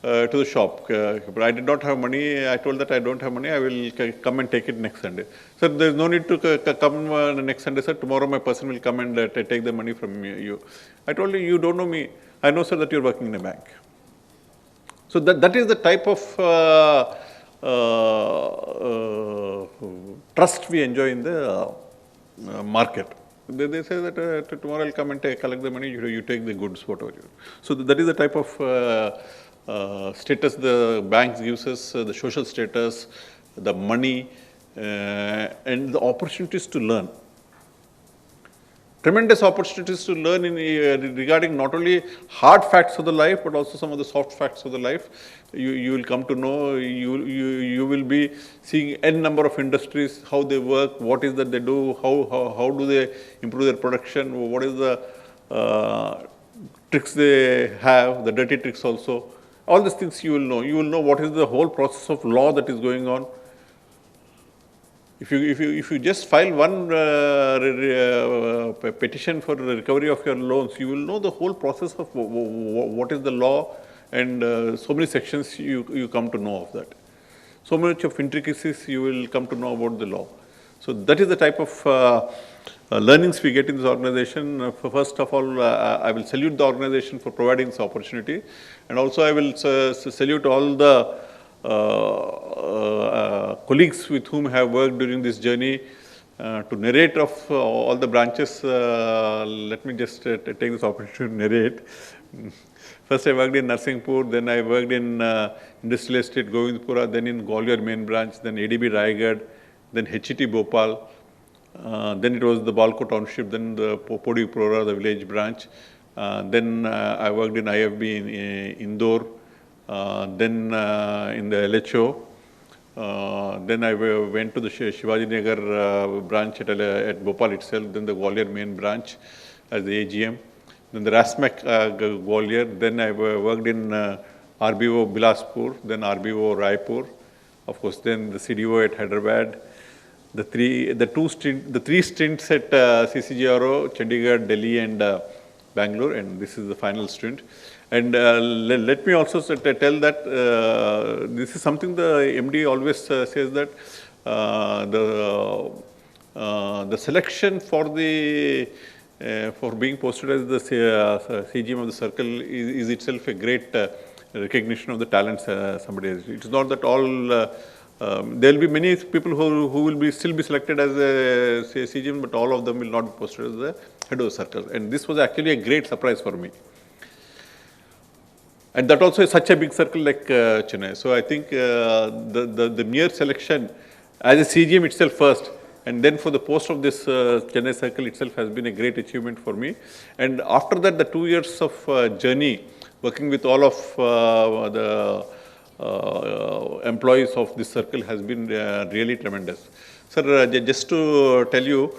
S2: To the shop, but I did not have money. I told that I don't have money, I will come and take it next Sunday. Sir, there is no need to come next Sunday, sir. Tomorrow my person will come and take the money from you. I told you, you don't know me. I know, sir, that you are working in a bank. So that is the type of trust we enjoy in the market. They say that tomorrow I'll come and collect the money, you take the goods, whatever. So that is the type of status the banks gives us, the social status, the money, and the opportunities to learn. Tremendous opportunities to learn regarding not only hard facts of the life, but also some of the soft facts of the life. You will come to know, you will be seeing n number of industries, how they work, what is that they do, how do they improve their production, what is the tricks they have, the dirty tricks also. All these things you will know. You will know what is the whole process of law that is going on. If you just file one petition for the recovery of your loans, you will know the whole process of what is the law, and so many sections you come to know of that. So much of intricacies you will come to know about the law. So that is the type of learnings we get in this organization. First of all, I will salute the organization for providing this opportunity, and also I will salute all the colleagues with whom I have worked during this journey to narrate of all the branches. Let me just take this opportunity to narrate. First I worked in Narsinghpur, then I worked in Industrial Estate Govindpura, then in Gwalior main branch, then ADB Raigad, then HET Bhopal. Then it was the Balco township, then the Podi Prora, the village branch. Then I worked in IFB in Indore, then in the LHO. Then I went to the Shivaji Nagar branch at Bhopal itself, then the Gwalior main branch as the AGM. Then the RASMAC Gwalior, then I worked in RBO Bilaspur, then RBO Raipur, of course, then the CDO at Hyderabad. The three stints at CCGRO, Chandigarh, Delhi, and Bangalore, and this is the final stint. And let me also tell that this is something the MD always says, that the selection for being posted as the CGM of the circle is itself a great recognition of the talents somebody has. It is not that all. There will be many people who will still be selected as a CGM, but all of them will not be posted as the head of the circle. And this was actually a great surprise for me. And that also is such a big circle like Chennai. So I think the mere selection as a CGM itself first, and then for the post of this Chennai circle itself has been a great achievement for me. And after that, the 2 years of journey, working with all of the employees of this circle has been really tremendous. Sir, just to tell you,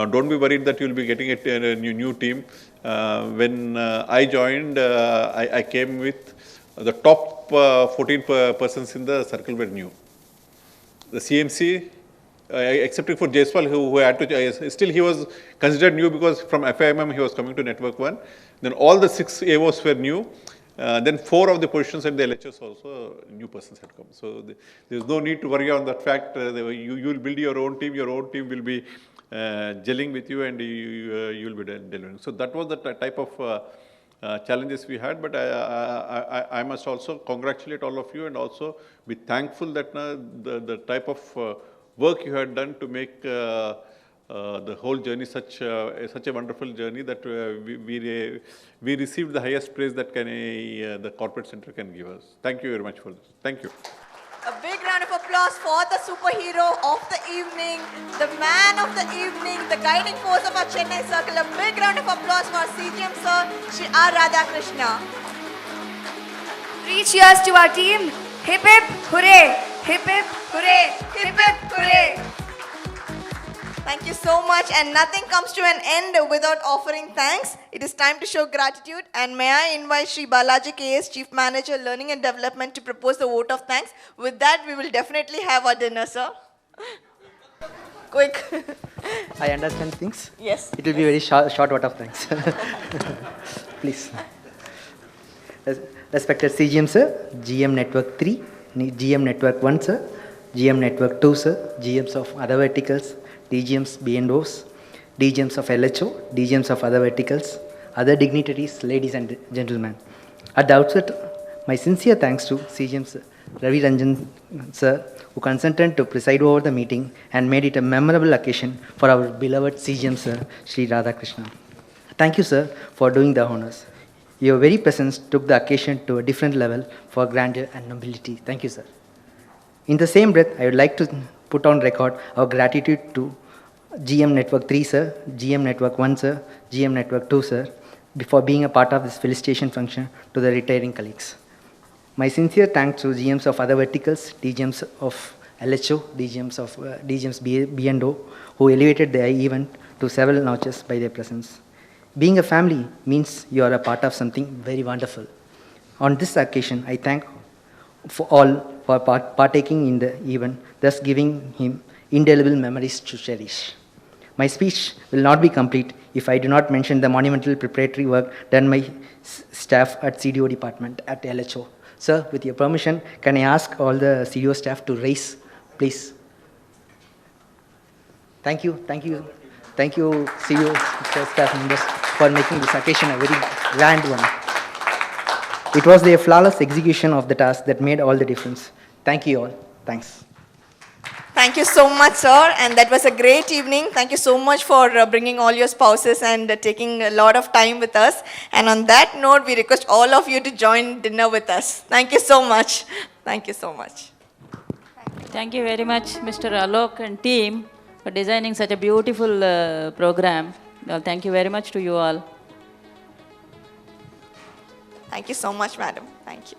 S2: don't be worried that you'll be getting a new team. When I joined, I came with the top 14 persons in the circle were new. The CMC, excepting for Jaiswal, who had to, still he was considered new because from FIMM he was coming to Network 1. Then all the 6 AOs were new. Then 4 of the positions at the LHS also, new persons had come. So there is no need to worry on that fact. You will build your own team will be gelling with you, and you will be delivering. So that was the type of challenges we had, but I must also congratulate all of you and also be thankful that the type of work you had done to make the whole journey such a wonderful journey that we received the highest praise that the corporate center can give us. Thank you very much for this. Thank you.
S1: A big round of applause for the superhero of the evening, the man of the evening, the guiding force of our Chennai Circle. A big round of applause for CGM Sir, Shri R. Radhakrishna.
S4: 3 cheers to our team. Hip hip hooray! Hip hip hooray! Hip hip hooray!
S1: Thank you so much, and nothing comes to an end without offering thanks. It is time to show gratitude, and may I invite Shri Balaji KS, Chief Manager, Learning and Development, to propose the vote of thanks. With that, we will definitely have our dinner, sir. Quick.
S15: I understand things.
S1: Yes.
S15: It will be very short vote of thanks. Please. Respected CGM sir, GM Network 3, GM Network 1 sir, GM Network 2 sir, GMs of other verticals, DGMs, BNOs, DGMs of LHO, DGMs of other verticals, other dignitaries, ladies and gentlemen. At the outset, my sincere thanks to CGM sir, Ravi Ranjan sir, who consented to preside over the meeting and made it a memorable occasion for our beloved CGM sir, Shri Radhakrishna. Thank you sir for doing the honors. Your very presence took the occasion to a different level for grandeur and nobility. Thank you sir. In the same breath, I would like to put on record our gratitude to GM Network 3 sir, GM Network 1 sir, GM Network 2 sir, for being a part of this felicitation function to the retiring colleagues. My sincere thanks to GMs of other verticals, DGMs of LHO, DGMs B&O, who elevated the event to several notches by their presence. Being a family means you are a part of something very wonderful. On this occasion, I thank for all for partaking in the event, thus giving him indelible memories to cherish. My speech will not be complete if I do not mention the monumental preparatory work done by staff at CDO department at LHO. Sir, with your permission, can I ask all the CDO staff to raise, please? Thank you, CDO staff members, for making this occasion a very grand one. It was their flawless execution of the task that made all the difference. Thank you all. Thanks.
S1: Thank you so much, sir. And that was a great evening. Thank you so much for bringing all your spouses and taking a lot of time with us. And on that note, we request all of you to join dinner with us. Thank you so much. Thank you so much.
S3: Thank you very much, Mr. Alok and team, for designing such a beautiful program. Well, thank you very much to you all.
S1: Thank you so much, madam. Thank you.